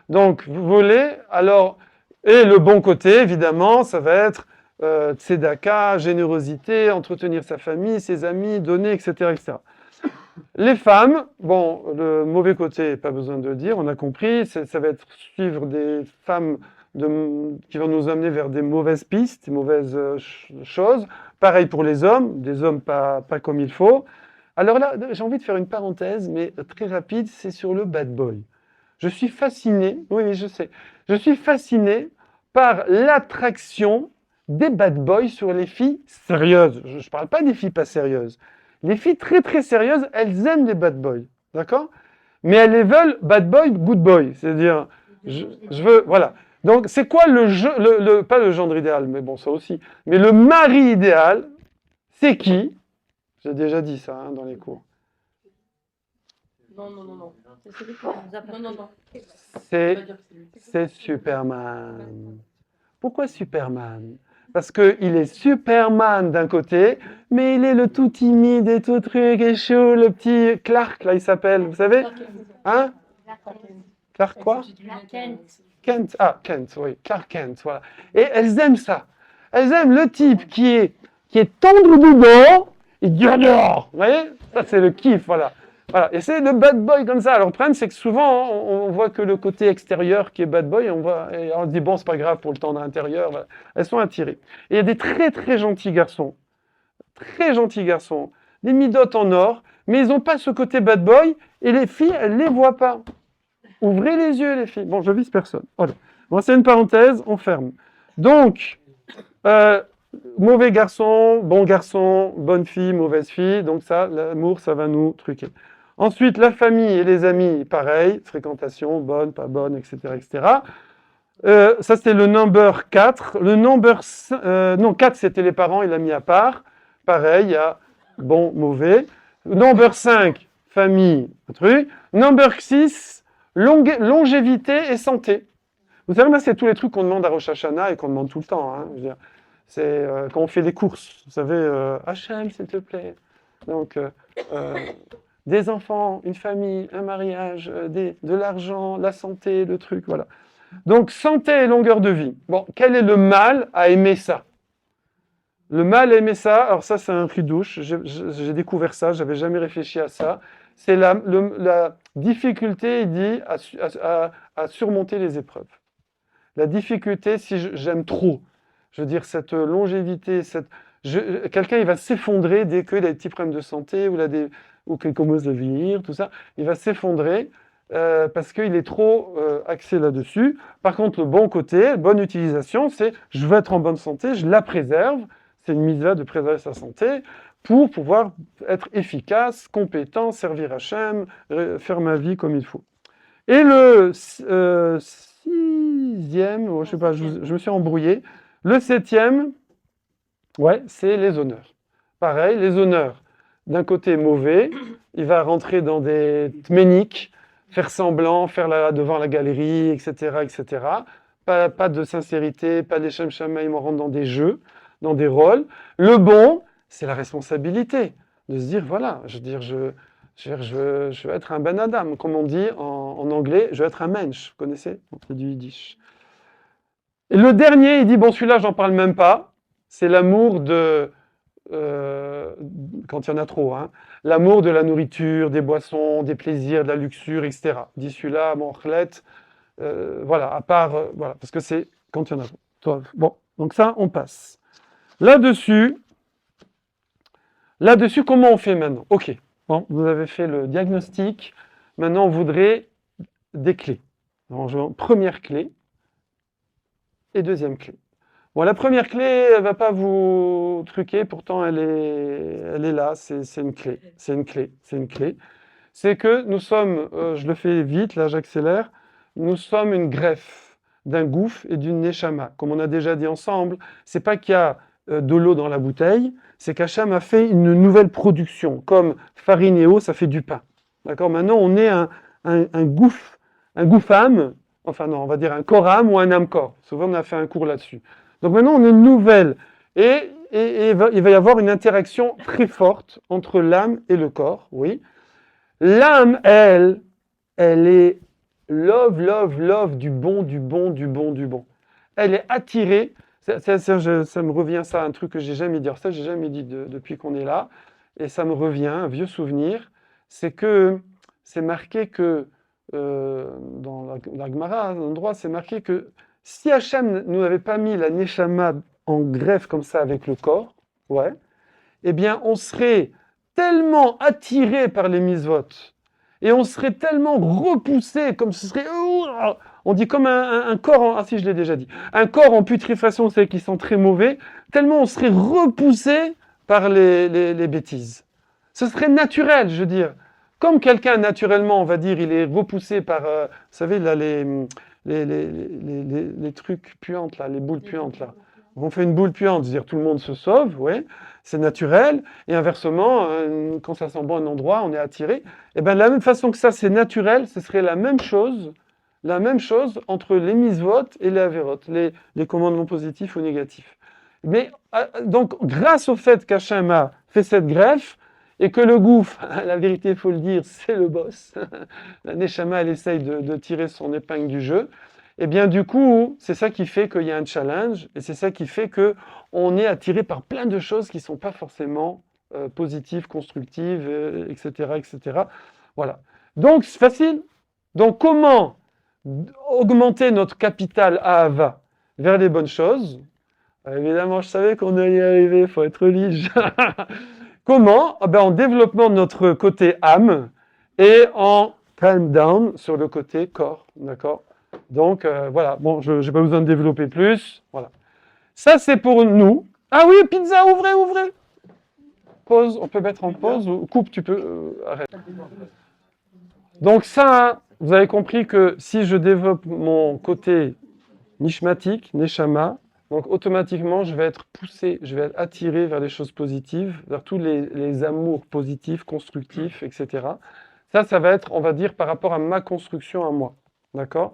Donc, voler, alors, et le bon côté, évidemment, ça va être tzedaka, générosité, entretenir sa famille, ses amis, donner, etc., etc. Les femmes, bon, le mauvais côté, pas besoin de le dire, on a compris, ça va être suivre des femmes qui vont nous amener vers des mauvaises pistes, des mauvaises choses. Pareil pour les hommes, des hommes pas comme il faut. Alors là, j'ai envie de faire une parenthèse, mais très rapide, c'est sur le bad boy. Je suis fasciné, oui, je sais, je suis fasciné par l'attraction des bad boys sur les filles sérieuses. Je ne parle pas des filles pas sérieuses. Les filles très très sérieuses, elles aiment les bad boys, d'accord? Mais elles les veulent bad boy, good boy. C'est-à-dire, je veux, voilà. Donc, c'est quoi pas le gendre idéal, mais bon, ça aussi. Mais le mari idéal, c'est qui? J'ai déjà dit ça hein, dans les cours. Non. C'est celui qui nous apprend. Non. C'est Superman. Pourquoi Superman? Parce qu'il est Superman d'un côté, mais il est le tout timide et tout truc et chaud, le petit Clark, là il s'appelle, vous savez? Hein? Clark quoi? Kent, Kent, oui, Clark Kent, voilà. Et elles aiment ça. Elles aiment le type qui est tendre dedans et dur dehors. Vous voyez? Ça, c'est le kiff, voilà. Voilà. Et c'est le bad boy comme ça. Alors, le problème, c'est que souvent, on voit que le côté extérieur qui est bad boy, et on se dit, bon, c'est pas grave pour le tendre intérieur. Voilà. Elles sont attirées. Et il y a des très, très gentils garçons, des midotes en or, mais ils n'ont pas ce côté bad boy, et les filles, elles les voient pas. Ouvrez les yeux, les filles. Bon, je vise personne. Voilà. Bon, c'est une parenthèse, on ferme. Donc, mauvais garçon, bonne fille, mauvaise fille. Donc ça, l'amour, ça va nous truquer. Ensuite, la famille et les amis, pareil. Fréquentation, bonne, pas bonne, etc., etc. Ça, c'était le number 4. Le number 4, c'était les parents, il l'a mis à part. Pareil, il y a bon, mauvais. Number 5, famille, truc. Number 6, longévité et santé. Vous savez, là, c'est tous les trucs qu'on demande à Rosh Hashanah et qu'on demande tout le temps. Hein, je veux dire. C'est quand on fait des courses. Vous savez, Hachem, s'il te plaît. Donc, des enfants, une famille, un mariage, de l'argent, la santé, le truc, voilà. Donc, santé et longueur de vie. Bon, quel est le mal à aimer ça? Le mal à aimer ça, alors ça, c'est un cri douche. J'ai découvert ça, j'avais jamais réfléchi à ça. C'est la difficulté, il dit, à surmonter les épreuves. La difficulté, si j'aime trop, je veux dire, cette longévité, quelqu'un, il va s'effondrer dès qu'il a des petits problèmes de santé ou qu'il commence à vieillir, tout ça. Il va s'effondrer parce qu'il est trop axé là-dessus. Par contre, le bon côté, bonne utilisation, c'est je veux être en bonne santé, je la préserve. C'est une mise-là de préserver sa santé pour pouvoir être efficace, compétent, servir Hachem, faire ma vie comme il faut. Et le sixième, je sais pas, je me suis embrouillé. Le septième, ouais, c'est les honneurs. Pareil, les honneurs, d'un côté mauvais, il va rentrer dans des tméniques, faire semblant, devant la galerie, etc., etc. Pas de sincérité, pas des shem-shamaïm, on rentre dans des jeux, dans des rôles. Le bon, c'est la responsabilité, de se dire, voilà, je veux être un ben adam, comme on dit en anglais, je veux être un mensch, vous connaissez? C'est du yiddish. Et le dernier, il dit, bon, celui-là, j'en parle même pas, c'est l'amour quand il y en a trop, hein, l'amour de la nourriture, des boissons, des plaisirs, de la luxure, etc. Il dit celui-là, bon, voilà, à part, voilà, parce que c'est quand il y en a trop. Bon, donc ça, on passe. Là-dessus, comment on fait maintenant? Ok, bon, vous avez fait le diagnostic, maintenant on voudrait des clés. Donc, première clé et deuxième clé. Bon, la première clé, elle ne va pas vous truquer, pourtant elle est là, c'est une clé, c'est que nous sommes, je le fais vite, là j'accélère, nous sommes une greffe. d'un gouffre et d'une neshama. Comme on a déjà dit ensemble, c'est pas qu'il y a de l'eau dans la bouteille, c'est qu'Hachem a fait une nouvelle production. Comme farine et eau, ça fait du pain. D'accord? Maintenant, on est un gouffre âme, enfin non, on va dire un corps âme ou un âme corps. Souvent, on a fait un cours là-dessus. Donc maintenant, on est une nouvelle. Et il va y avoir une interaction très forte entre l'âme et le corps, oui. L'âme, elle est love du bon. Elle est attirée. Ça me revient, ça, un truc que j'ai jamais dit. Alors ça, j'ai jamais dit depuis qu'on est là. Et ça me revient, un vieux souvenir. C'est que c'est marqué que, dans la Gemara, à un endroit, c'est marqué que si Hachem ne nous avait pas mis la Neshama en greffe comme ça avec le corps, ouais, eh bien, on serait tellement attiré par les mitzvot et on serait tellement repoussé, comme ce serait, on dit comme un corps, si je l'ai déjà dit, un corps en putréfaction, c'est qui sent très mauvais, tellement on serait repoussé par les bêtises. Ce serait naturel, je veux dire. Comme quelqu'un, naturellement, on va dire, il est repoussé par, vous savez, là, les trucs puantes, là, les boules puantes, là. On fait une boule puante, c'est-à-dire tout le monde se sauve, ouais, c'est naturel. Et inversement, quand ça sent bon un endroit, on est attiré. Et bien, de la même façon que ça, c'est naturel, ce serait la même chose entre les mitzvot et les averot, les commandements positifs ou négatifs. Mais donc, grâce au fait qu'Hachem a fait cette greffe, et que le gouffre, la vérité, il faut le dire, c'est le boss. La Neshama, elle essaye de tirer son épingle du jeu. Et bien du coup, c'est ça qui fait qu'il y a un challenge, et c'est ça qui fait qu'on est attiré par plein de choses qui ne sont pas forcément positives, constructives, etc., etc. Voilà. Donc, c'est facile. Donc, comment augmenter notre capital Ahava vers les bonnes choses? Évidemment, je savais qu'on allait y arriver, il faut être lige. Comment? En développant notre côté âme et en calm down sur le côté corps. D'accord? Donc, voilà. Bon, je n'ai pas besoin de développer plus. Voilà. Ça, c'est pour nous. Ah oui, pizza, ouvrez. Pause, on peut mettre en pause ou coupe, tu peux... arrête. Donc ça, vous avez compris que si je développe mon côté nishmatique, neshama, donc automatiquement, je vais être poussé, je vais être attiré vers les choses positives, vers tous les amours positifs, constructifs, etc. Ça va être, on va dire, par rapport à ma construction à moi. D'accord?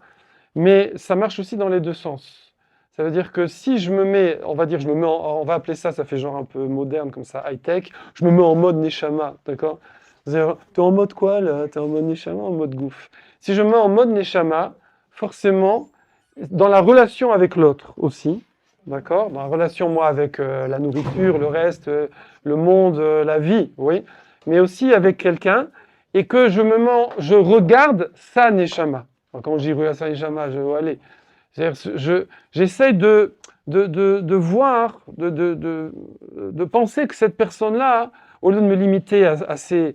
Mais ça marche aussi dans les deux sens. Ça veut dire que si je me mets, on va dire, on va appeler ça, ça fait genre un peu moderne comme ça, high-tech, je me mets en mode Neshama, d'accord? T'es en mode quoi là? T'es en mode Neshama, en mode gouffre? Si je me mets en mode Neshama, forcément, dans la relation avec l'autre aussi, d'accord? Dans la relation, moi, avec la nourriture, le reste, le monde, la vie, oui, mais aussi avec quelqu'un, et que je regarde sa Neshama. Quand je dis rue à Saint-Neshama, je vois aller. J'essaie de voir, de penser que cette personne-là, au lieu de me limiter à ses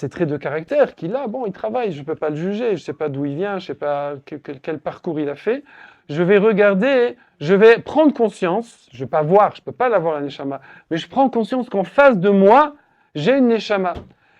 traits de caractère qu'il a, bon, il travaille, je ne peux pas le juger, je ne sais pas d'où il vient, je ne sais pas quel parcours il a fait. Je vais regarder, je vais prendre conscience, je ne vais pas voir, je ne peux pas l'avoir la Neshama, mais je prends conscience qu'en face de moi, j'ai une Neshama.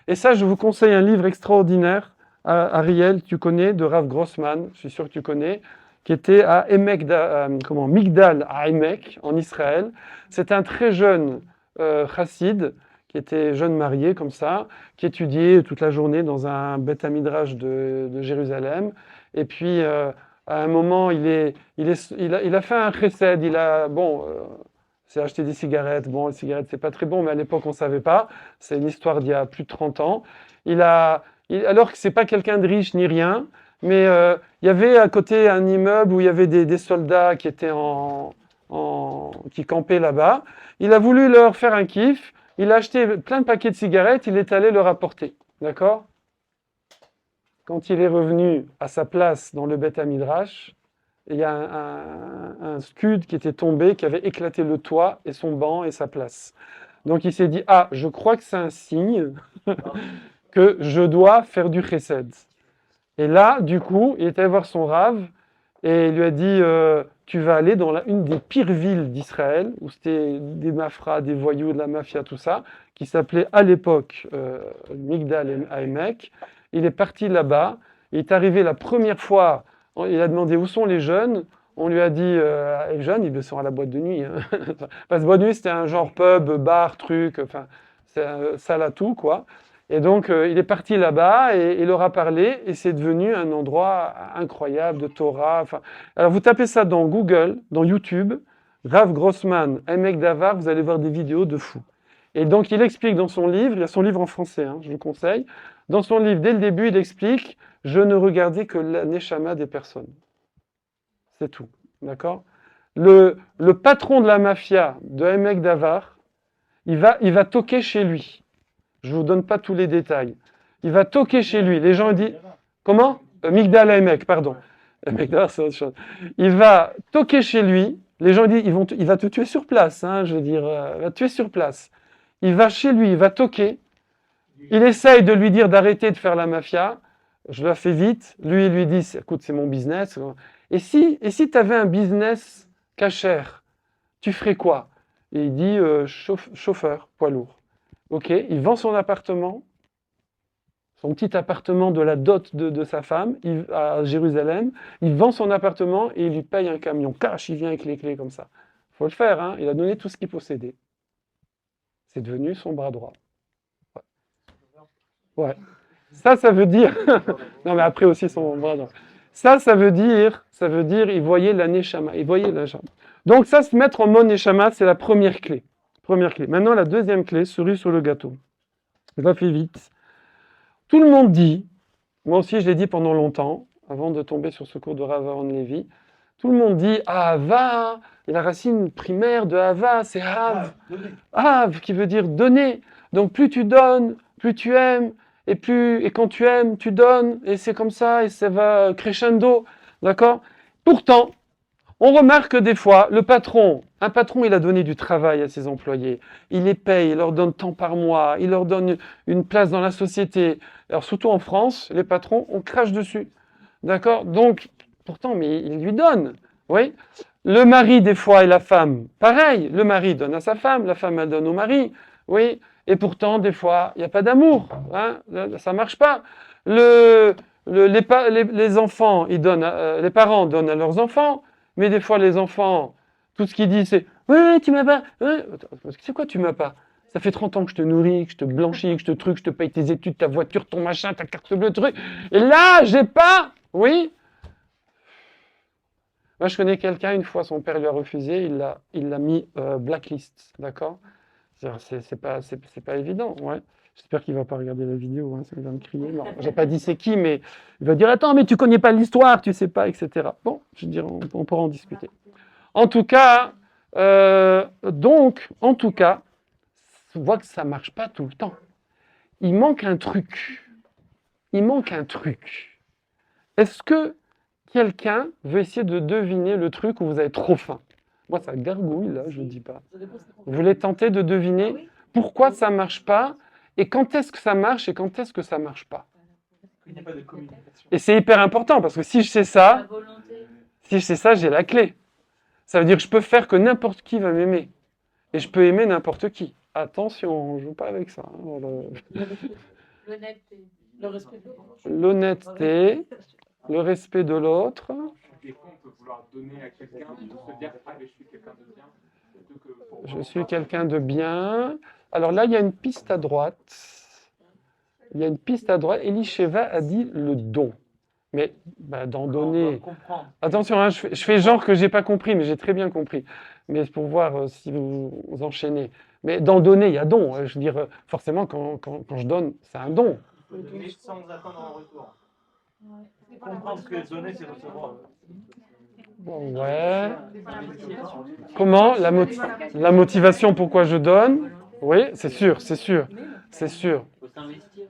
Et ça, je vous conseille un livre extraordinaire, Ariel, tu connais, de Rav Grossman, je suis sûr que tu connais, qui était à Migdal à Emek, en Israël. C'est un très jeune chassid, qui était jeune marié comme ça, qui étudiait toute la journée dans un Beth Midrash de Jérusalem. Et puis, à un moment, il a fait un chesed, s'est acheté des cigarettes. Bon, les cigarettes, c'est pas très bon, mais à l'époque, on savait pas. C'est une histoire d'il y a plus de 30 ans. Alors que c'est pas quelqu'un de riche ni rien, mais il y avait à côté un immeuble où il y avait des soldats qui étaient qui campaient là-bas. Il a voulu leur faire un kiff. Il a acheté plein de paquets de cigarettes. Il est allé leur apporter. D'accord? Quand il est revenu à sa place dans le Beth Midrash, il y a un scud qui était tombé, qui avait éclaté le toit et son banc et sa place. Donc il s'est dit, je crois que c'est un signe que je dois faire du chesed. Et là, du coup, il est allé voir son rave et il lui a dit, tu vas aller dans une des pires villes d'Israël, où c'était des mafras, des voyous, de la mafia, tout ça, qui s'appelait à l'époque Migdal à Emek. Il est parti là-bas, il est arrivé la première fois Il a demandé où sont les jeunes. On lui a dit, les jeunes, ils sont à la boîte de nuit. Hein. Parce que boîte de nuit, c'était un genre pub, bar, truc, enfin, c'est un salle à tout, quoi. Et donc, il est parti là-bas et il leur a parlé et c'est devenu un endroit incroyable de Torah. Enfin, alors, vous tapez ça dans Google, dans YouTube, Rav Grossman, Emek Davar, vous allez voir des vidéos de fou. Et donc, il explique dans son livre, il y a son livre en français, hein, je vous conseille. Dans son livre, dès le début, il explique « Je ne regardais que la neshama des personnes ». C'est tout, d'accord? Le patron de la mafia de Emek Davar, il va toquer chez lui. Je ne vous donne pas tous les détails. Il va toquer chez lui. Les gens disent... Comment? Migdal Emek, pardon. Emek Davar, c'est autre chose. Il va toquer chez lui. Les gens disent, il va te tuer sur place, hein, je veux dire, il va te tuer sur place. Il va chez lui, il va toquer. Il essaye de lui dire d'arrêter de faire la mafia. Je la fais vite. Lui, il lui dit, écoute, c'est mon business. Et si tu avais un business cachère, tu ferais quoi? Et il dit, chauffeur, poids lourd. Ok, il vend son appartement, son petit appartement de la dot de sa femme à Jérusalem. Il vend son appartement et il lui paye un camion. Cash, il vient avec les clés comme ça. Il faut le faire, hein. Il a donné tout ce qu'il possédait. C'est devenu son bras droit. Ouais. Ça veut dire... non, mais après aussi son bras droit. Ça veut dire, il voyait la neshama. Il voyait la neshama. Donc ça, se mettre en mode neshama, c'est la première clé. Maintenant, la deuxième clé, cerise sur le gâteau. Je la fais vite. Tout le monde dit, moi aussi je l'ai dit pendant longtemps, avant de tomber sur ce cours de Rav Aaron Levi, tout le monde dit Ahava, et la racine primaire de Ahava, c'est Hav. Hav, qui veut dire donner. Donc plus tu donnes, plus tu aimes, et quand tu aimes, tu donnes, et c'est comme ça, et ça va crescendo, d'accord? Pourtant, on remarque que des fois, un patron, il a donné du travail à ses employés, il les paye, il leur donne tant par mois, il leur donne une place dans la société. Alors surtout en France, les patrons, on crache dessus, d'accord? Donc, pourtant, mais il lui donne, oui? Le mari, des fois, et la femme, pareil, le mari donne à sa femme, la femme, elle donne au mari, oui? Et pourtant, des fois, il n'y a pas d'amour, hein? Ça ne marche pas. Les enfants, les parents donnent à leurs enfants, mais des fois, les enfants, tout ce qu'ils disent, c'est « Oui, tu m'as pas. C'est quoi, tu m'as pas? Ça fait 30 ans que je te nourris, que je te blanchis, que je te truc, je te paye tes études, ta voiture, ton machin, ta carte bleue, truc. Et là, j'ai pas. Oui. Moi, je connais quelqu'un, une fois, son père lui a refusé, il l'a mis blacklist, d'accord? C'est pas évident, ouais. J'espère qu'il va pas regarder la vidéo, hein, ça va me crier. Non, j'ai pas dit c'est qui, mais il va dire attends, mais tu connais pas l'histoire, tu sais pas, etc. Bon, je veux dire, on pourra en discuter. En tout cas, on voit que ça marche pas tout le temps. Il manque un truc. Est-ce que quelqu'un veut essayer de deviner le truc où vous avez trop faim? Moi, ça gargouille là, je ne dis pas. Vous voulez tenter de deviner pourquoi ça marche pas? Et quand est-ce que ça marche et quand est-ce que ça marche pas? Il n'y a pas de communication. Et c'est hyper important parce que si je sais ça, j'ai la clé. Ça veut dire que je peux faire que n'importe qui va m'aimer. Et je peux aimer n'importe qui. Attention, on ne joue pas avec ça. Hein, L'honnêteté. Le respect de l'autre. l'honnêteté, le respect de l'autre. Des fois, on peut vouloir donner à quelqu'un, de se dire ah, mais je suis quelqu'un de bien. Plutôt que pour Je suis quelqu'un de bien. Alors là, il y a une piste à droite. Elisheva a dit le don. Mais d'en donner... Attention, hein, je fais genre que je n'ai pas compris, mais j'ai très bien compris. Mais c'est pour voir si vous enchaînez. Mais d'en donner, il y a don. Je veux dire, forcément, quand je donne, c'est un don. Il faut donner sans attendre un retour. C'est pas la Comprendre que donner, c'est recevoir. Bon, ouais. Comment la motivation, pourquoi je donne? Oui, c'est sûr. Il faut s'investir.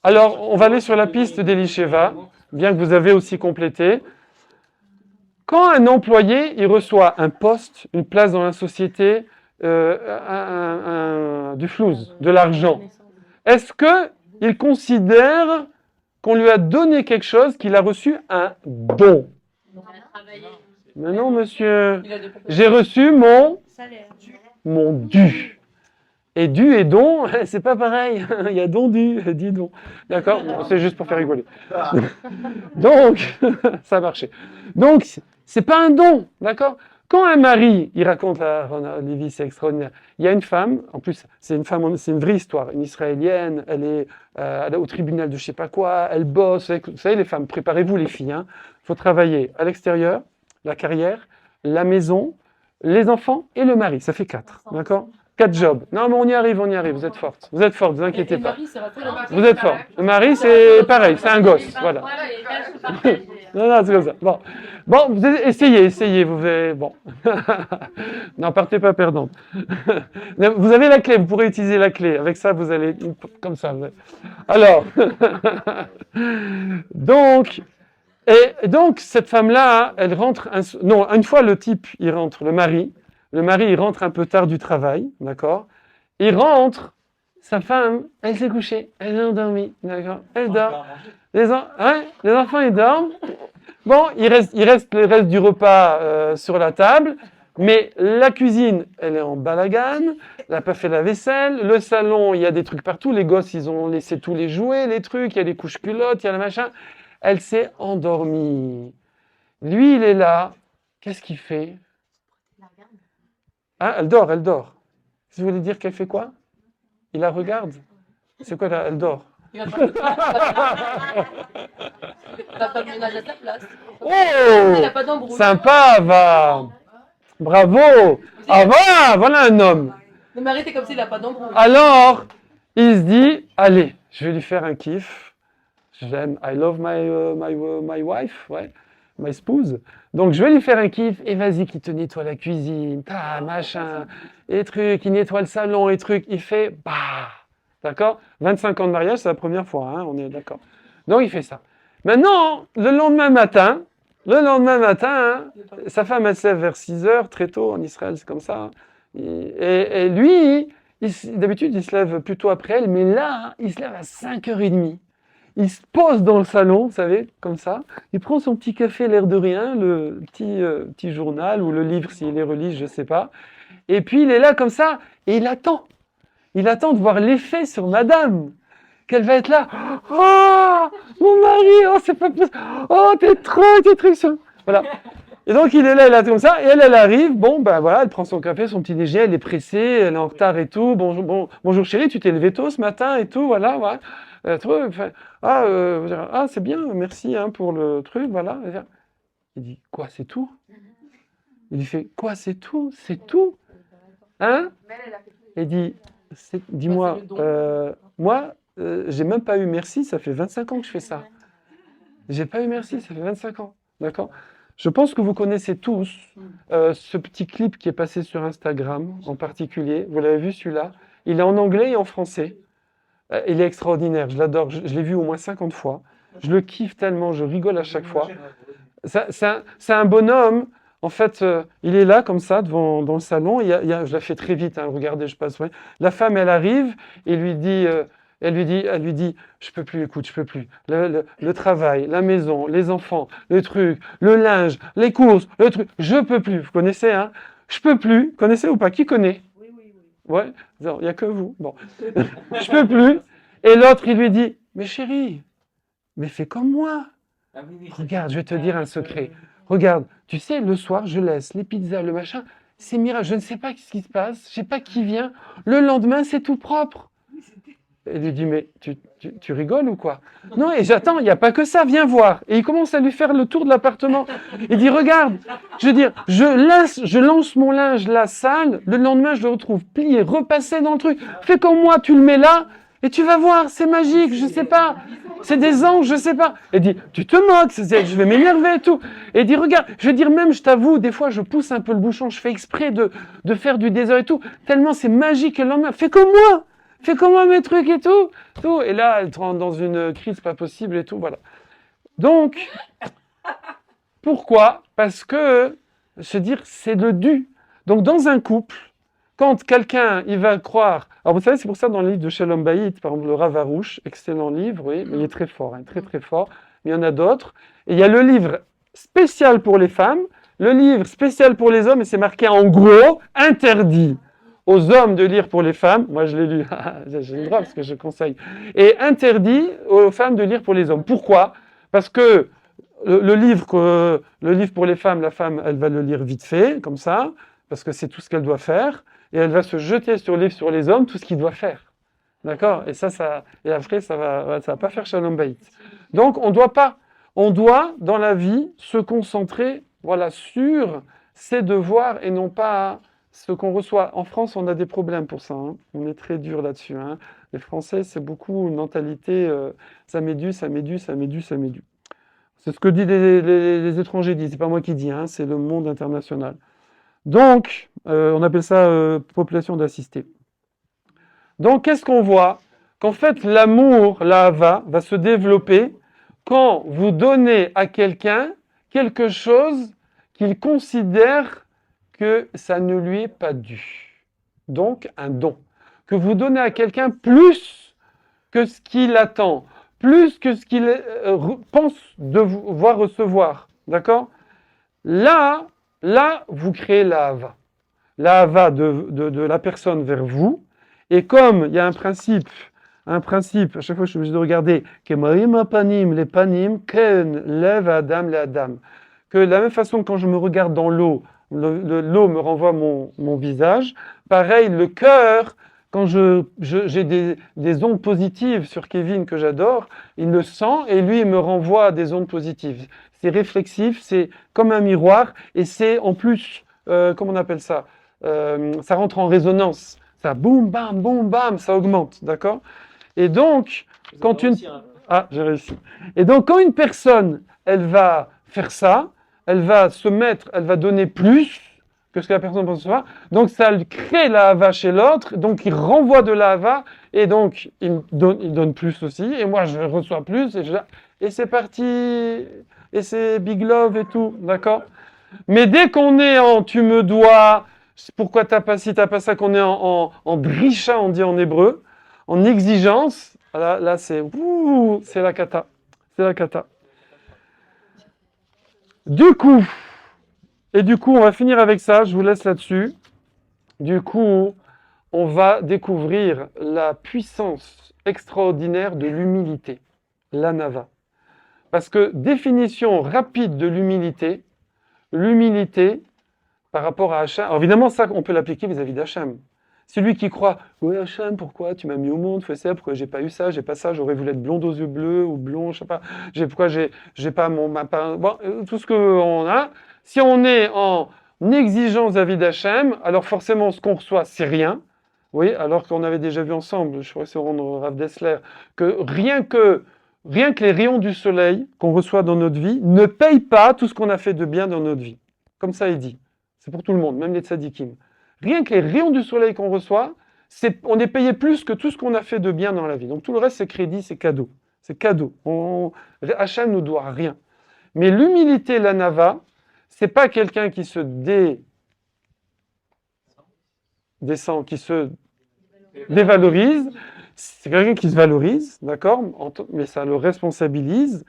Alors, on va aller sur la piste d'Elisheva, bien que vous avez aussi complété. Quand un employé il reçoit un poste, une place dans la société, du flouze, de l'argent, est-ce qu'il considère qu'on lui a donné quelque chose, qu'il a reçu un don? Mais non, monsieur, j'ai reçu mon dû. Et du et don, c'est pas pareil. Il y a don, dit don. D'accord? Bon, c'est juste pour faire rigoler. Donc, ça a marché. Donc, c'est pas un don, d'accord? Quand un mari, il raconte à Rona Lévy, c'est extraordinaire. Il y a une femme, en plus, c'est une vraie histoire, une israélienne, elle est au tribunal de je sais pas quoi, elle bosse. Vous savez, les femmes, préparez-vous les filles, hein. Faut travailler à l'extérieur, la carrière, la maison, les enfants et le mari. Ça fait 4, d'accord? 4 jobs. Non, mais on y arrive, vous êtes fortes. Vous inquiétez pas. Vous êtes forts. Le mari, c'est pareil, c'est un gosse, voilà. Non, c'est comme ça. Bon, vous essayez, vous verrez. Bon, n'en partez pas perdante. Vous avez la clé, vous pourrez utiliser la clé. Avec ça, vous allez comme ça. Alors, donc cette femme-là, elle rentre. Une fois le type, il rentre, le mari, il rentre un peu tard du travail, d'accord. Il rentre, sa femme, elle s'est couchée, elle est endormie, d'accord. Elle dort. Les enfants, ils dorment. Bon, il reste le reste du repas sur la table, mais la cuisine, elle est en balagane, elle n'a pas fait la vaisselle, le salon, il y a des trucs partout, les gosses, ils ont laissé tous les jouets, les trucs, il y a des couches culottes, il y a le machin. Elle s'est endormie. Lui, il est là. Qu'est-ce qu'il fait? Ah, elle dort. Vous voulez dire qu'elle fait quoi? Il la regarde? C'est quoi, elle dort? Il va pas le ménage à sa place. Oh! Il n'a pas d'embrouille. Sympa, va! Bravo! Ah, voilà un homme! Le mari, c'est comme s'il n'a pas d'embrouille. Alors, il se dit, allez, je vais lui faire un kiff. J'aime, I love my wife, ouais, my spouse. Donc, je vais lui faire un kiff, et vas-y, qu'il te nettoie la cuisine, machin, et trucs, il nettoie le salon, et trucs, il fait, bah, d'accord? 25 ans de mariage, c'est la première fois, hein, on est d'accord. Donc, il fait ça. Maintenant, le lendemain matin, sa femme, elle se lève vers 6 heures, très tôt, en Israël, c'est comme ça. Et lui, d'habitude, il se lève plutôt après elle, mais là, il se lève à 5h30. Il se pose dans le salon, vous savez, comme ça. Il prend son petit café, l'air de rien, le petit journal ou le livre s'il est relige, je ne sais pas. Et puis, il est là comme ça et il attend. Il attend de voir l'effet sur madame. Qu'elle va être là. Oh, mon mari, oh, c'est pas possible. Oh, t'es trucs. Voilà. Et donc, il est là, il attend comme ça. Et elle arrive. Bon, ben voilà, elle prend son café, son petit déjeuner, elle est pressée, elle est en retard et tout. Bonjour chérie, tu t'es levé tôt ce matin et tout, voilà. C'est bien, merci hein, pour le truc, voilà. Il dit, quoi, c'est tout? Il lui fait, quoi, c'est tout? C'est tout? Hein? Il dit, dis-moi, moi, j'ai même pas eu merci, ça fait 25 ans que je fais ça. J'ai pas eu merci, ça fait 25 ans, d'accord? Je pense que vous connaissez tous ce petit clip qui est passé sur Instagram, en particulier. Vous l'avez vu, celui-là? Il est en anglais et en français. Il est extraordinaire, je l'adore, je l'ai vu au moins 50 fois. Je le kiffe tellement, je rigole à chaque fois. C'est un bonhomme, en fait, il est là comme ça, dans le salon. Je la fais très vite, hein, regardez, je passe. Ouais. La femme, elle arrive et elle lui dit, je peux plus, écoute, je peux plus. Le travail, la maison, les enfants, le truc, le linge, les courses, le truc, je peux plus. Vous connaissez, hein? Je peux plus. Connaissez ou pas? Qui connaît? Ouais, il n'y a que vous. Bon, je peux plus. Et l'autre, il lui dit, mais chérie, mais fais comme moi. Regarde, je vais te dire un secret. Regarde, tu sais, le soir, je laisse les pizzas, le machin. C'est miracle, je ne sais pas ce qui se passe, je ne sais pas qui vient. Le lendemain, c'est tout propre. Et il lui dit, mais tu rigoles ou quoi? Non, et j'attends, il n'y a pas que ça, viens voir. Et il commence à lui faire le tour de l'appartement. Il dit, regarde, je veux dire, je lance mon linge là, sale, le lendemain, je le retrouve plié, repassé dans le truc. Fais comme moi, tu le mets là, et tu vas voir, c'est magique, je sais pas. C'est des anges, je sais pas. Et il dit, tu te moques, je vais m'énerver et tout. Et il dit, regarde, je veux dire, même, je t'avoue, des fois, je pousse un peu le bouchon, je fais exprès de faire du désert et tout, tellement c'est magique, et le lendemain, fais comme moi. Fais comme moi mes trucs et tout. Et là, elle rentre dans une crise pas possible et tout, voilà. Donc, pourquoi? Parce que, se dire, c'est le dû. Donc, dans un couple, quand quelqu'un, il va croire... Alors, vous savez, c'est pour ça, dans le livre de Shalom Bayit, par exemple, le Rav Arush, excellent livre, oui, mais il est très fort, hein, très, très fort. Mais il y en a d'autres. Et il y a le livre spécial pour les femmes, le livre spécial pour les hommes, et c'est marqué en gros, interdit. aux hommes de lire pour les femmes. Moi, je l'ai lu, j'ai le droit parce que je conseille. Et interdit aux femmes de lire pour les hommes. Pourquoi? Parce que le livre pour les femmes, la femme, elle va le lire vite fait, comme ça, parce que c'est tout ce qu'elle doit faire. Et elle va se jeter sur le livre sur les hommes, tout ce qu'il doit faire. D'accord? Et et après, ça va pas faire Shalom Bayit. Donc, on doit, dans la vie, se concentrer, voilà, sur ses devoirs et non pas ce qu'on reçoit. En France, on a des problèmes pour ça. Hein. On est très dur là-dessus. Hein. Les Français, c'est beaucoup une mentalité, ça m'est dû, ça m'est dû, ça m'est dû, ça m'est dû. C'est ce que disent les étrangers, c'est pas moi qui dis, hein, c'est le monde international. Donc, on appelle ça population d'assistés. Donc, qu'est-ce qu'on voit? Qu'en fait, l'amour, l'ahava, va se développer quand vous donnez à quelqu'un quelque chose qu'il considère que ça ne lui est pas dû. Donc, un don. Que vous donnez à quelqu'un plus que ce qu'il attend, plus que ce qu'il pense devoir recevoir. D'accord? Là, vous créez l'ahava. L'ahava de la personne vers vous. Et comme il y a un principe, à chaque fois je suis obligé de regarder, les panim, ken, lev adam, le adam. Que de la même façon que quand je me regarde dans l'eau, l'eau me renvoie mon visage, pareil, le cœur, quand j'ai des ondes positives sur Kevin que j'adore, il le sent et lui, il me renvoie des ondes positives. C'est réflexif, c'est comme un miroir et c'est en plus, comment on appelle ça? Ça rentre en résonance. Ça boum, bam, ça augmente, d'accord? Et donc, quand une... Ah, j'ai réussi. Et donc, quand une personne, elle va faire ça, elle va donner plus que ce que la personne pense recevoir, donc ça crée la hava chez l'autre, donc il renvoie de la hava, et donc il donne plus aussi, et moi je reçois plus, et c'est parti, et c'est big love et tout, d'accord? Mais dès qu'on est en tu me dois, pourquoi t'as pas ci, t'as pas ça, qu'on est en drisha, on dit en hébreu, en exigence, là c'est la cata. C'est la cata. Du coup, on va finir avec ça, je vous laisse là-dessus. Du coup, on va découvrir la puissance extraordinaire de l'humilité, l'anava. Parce que définition rapide de l'humilité, par rapport à Hachem. Alors évidemment, ça, on peut l'appliquer vis-à-vis d'Hachem. Celui qui croit, oui Hachem, pourquoi tu m'as mis au monde, fais ça, pourquoi j'ai pas eu ça, j'ai pas ça, j'aurais voulu être blonde aux yeux bleus ou blond, je sais pas, pourquoi j'ai pas bon, tout ce qu'on a. Si on est en exigence vis-à-vis d'Hachem, alors forcément, ce qu'on reçoit, c'est rien. Oui, alors qu'on avait déjà vu ensemble, je crois que c'est Rav Dessler, que rien que les rayons du soleil qu'on reçoit dans notre vie ne payent pas tout ce qu'on a fait de bien dans notre vie. Comme ça est dit. C'est pour tout le monde, même les tzadikim. Rien que les rayons du soleil qu'on reçoit, on est payé plus que tout ce qu'on a fait de bien dans la vie. Donc tout le reste, c'est crédit, c'est cadeau. C'est cadeau. Hachem nous doit rien. Mais l'humilité, l'anava, c'est pas quelqu'un qui se descend, qui se dévalorise. C'est quelqu'un qui se valorise, d'accord? Mais ça le responsabilise.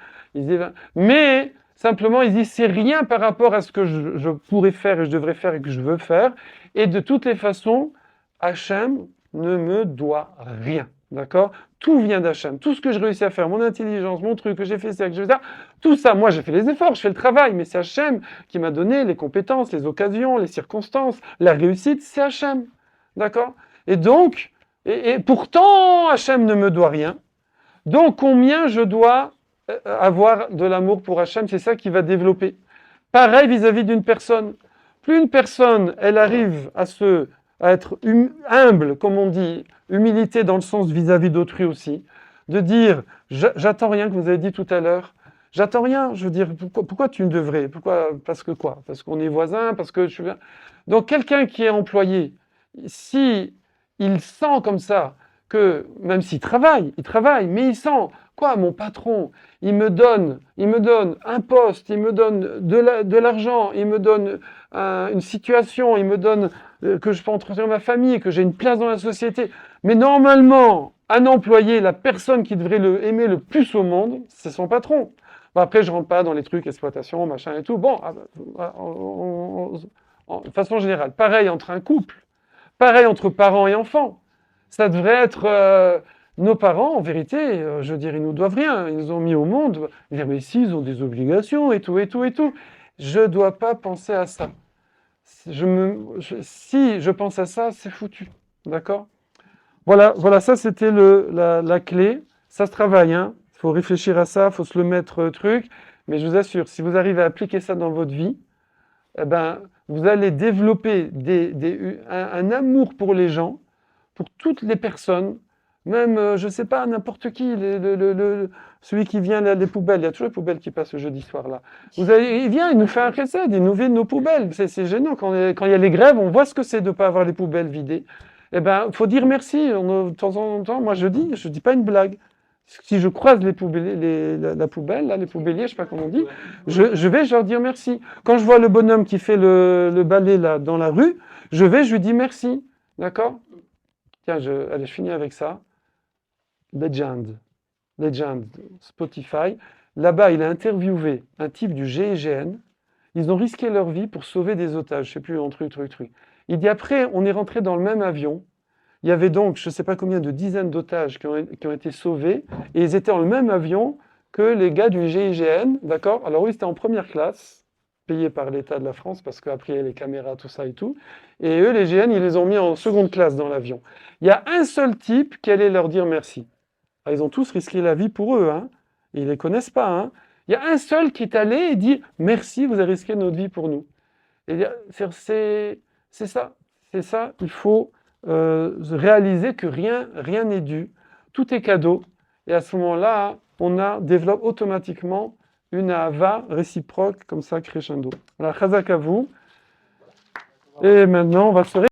Mais simplement, il dit, c'est rien par rapport à ce que je pourrais faire et je devrais faire et que je veux faire. Et de toutes les façons, Hachem ne me doit rien. D'accord? Tout vient d'Hachem. Tout ce que je réussis à faire, mon intelligence, mon truc, que j'ai fait ça, que je fais ça, tout ça, moi j'ai fait les efforts, je fais le travail, mais c'est Hachem qui m'a donné les compétences, les occasions, les circonstances, la réussite, c'est Hachem. D'accord? Et donc, et pourtant, Hachem ne me doit rien. Donc, combien je dois avoir de l'amour pour Hachem, c'est ça qui va développer. Pareil vis-à-vis d'une personne. Plus une personne, elle arrive à être humble, comme on dit, humilité dans le sens vis-à-vis d'autrui aussi, de dire, j'attends rien, que vous avez dit tout à l'heure, j'attends rien, je veux dire, pourquoi tu me devrais? Pourquoi? Parce que quoi? Parce qu'on est voisins, parce que je suis... Donc, quelqu'un qui est employé, si il sent comme ça, que même s'il travaille, mais il sent, quoi, mon patron, il me donne un poste, il me donne de l'argent, il me donne une situation, il me donne que je peux entretenir ma famille, que j'ai une place dans la société. Mais normalement, un employé, la personne qui devrait aimer le plus au monde, c'est son patron. Bon, après, je rentre pas dans les trucs, exploitation, machin et tout. Bon, de façon générale, pareil entre un couple. Pareil entre parents et enfants. Ça devrait être nos parents, en vérité, je veux dire, ils nous doivent rien. Ils nous ont mis au monde. Ils disent, mais si, ils ont des obligations et tout, et tout, et tout. Je ne dois pas penser à ça. Si je pense à ça, c'est foutu. D'accord ? Voilà, ça c'était la clé. Ça se travaille, hein. Il faut réfléchir à ça, il faut se le mettre truc. Mais je vous assure, si vous arrivez à appliquer ça dans votre vie, eh ben, vous allez développer un amour pour les gens, pour toutes les personnes, même, je ne sais pas, n'importe qui, celui qui vient là, les poubelles, il y a toujours les poubelles qui passent le jeudi soir là. Il vient, il nous fait un recette, il nous vide nos poubelles. C'est gênant, quand il y a les grèves, on voit ce que c'est de ne pas avoir les poubelles vidées. Eh ben, il faut dire merci, de temps en temps, moi je dis pas une blague. Si je croise la poubelle, là, les poubelliers, je ne sais pas comment on dit, je vais leur dire merci. Quand je vois le bonhomme qui fait le balai là, dans la rue, je lui dis merci. D'accord ? Tiens, allez, je finis avec ça. Legend, Spotify. Là-bas, il a interviewé un type du GIGN. Ils ont risqué leur vie pour sauver des otages. Je ne sais plus, un truc. Il dit après, on est rentré dans le même avion. Il y avait donc, je ne sais pas combien de dizaines d'otages qui ont été sauvés, et ils étaient dans le même avion que les gars du GIGN, d'accord ? Alors oui, c'était en première classe, payé par l'État de la France, parce qu'après, il y a les caméras, tout ça et tout. Et eux, les GIGN, ils les ont mis en seconde classe dans l'avion. Il y a un seul type qui allait leur dire merci. Alors, ils ont tous risqué la vie pour eux, hein. Ils ne les connaissent pas, hein. Il y a un seul qui est allé et dit « Merci, vous avez risqué notre vie pour nous ». Et c'est ça, il faut réaliser que rien n'est dû, tout est cadeau, et à ce moment-là, on développe automatiquement une ahava réciproque, comme ça, crescendo. Alors, chazak à vous, et maintenant, on va se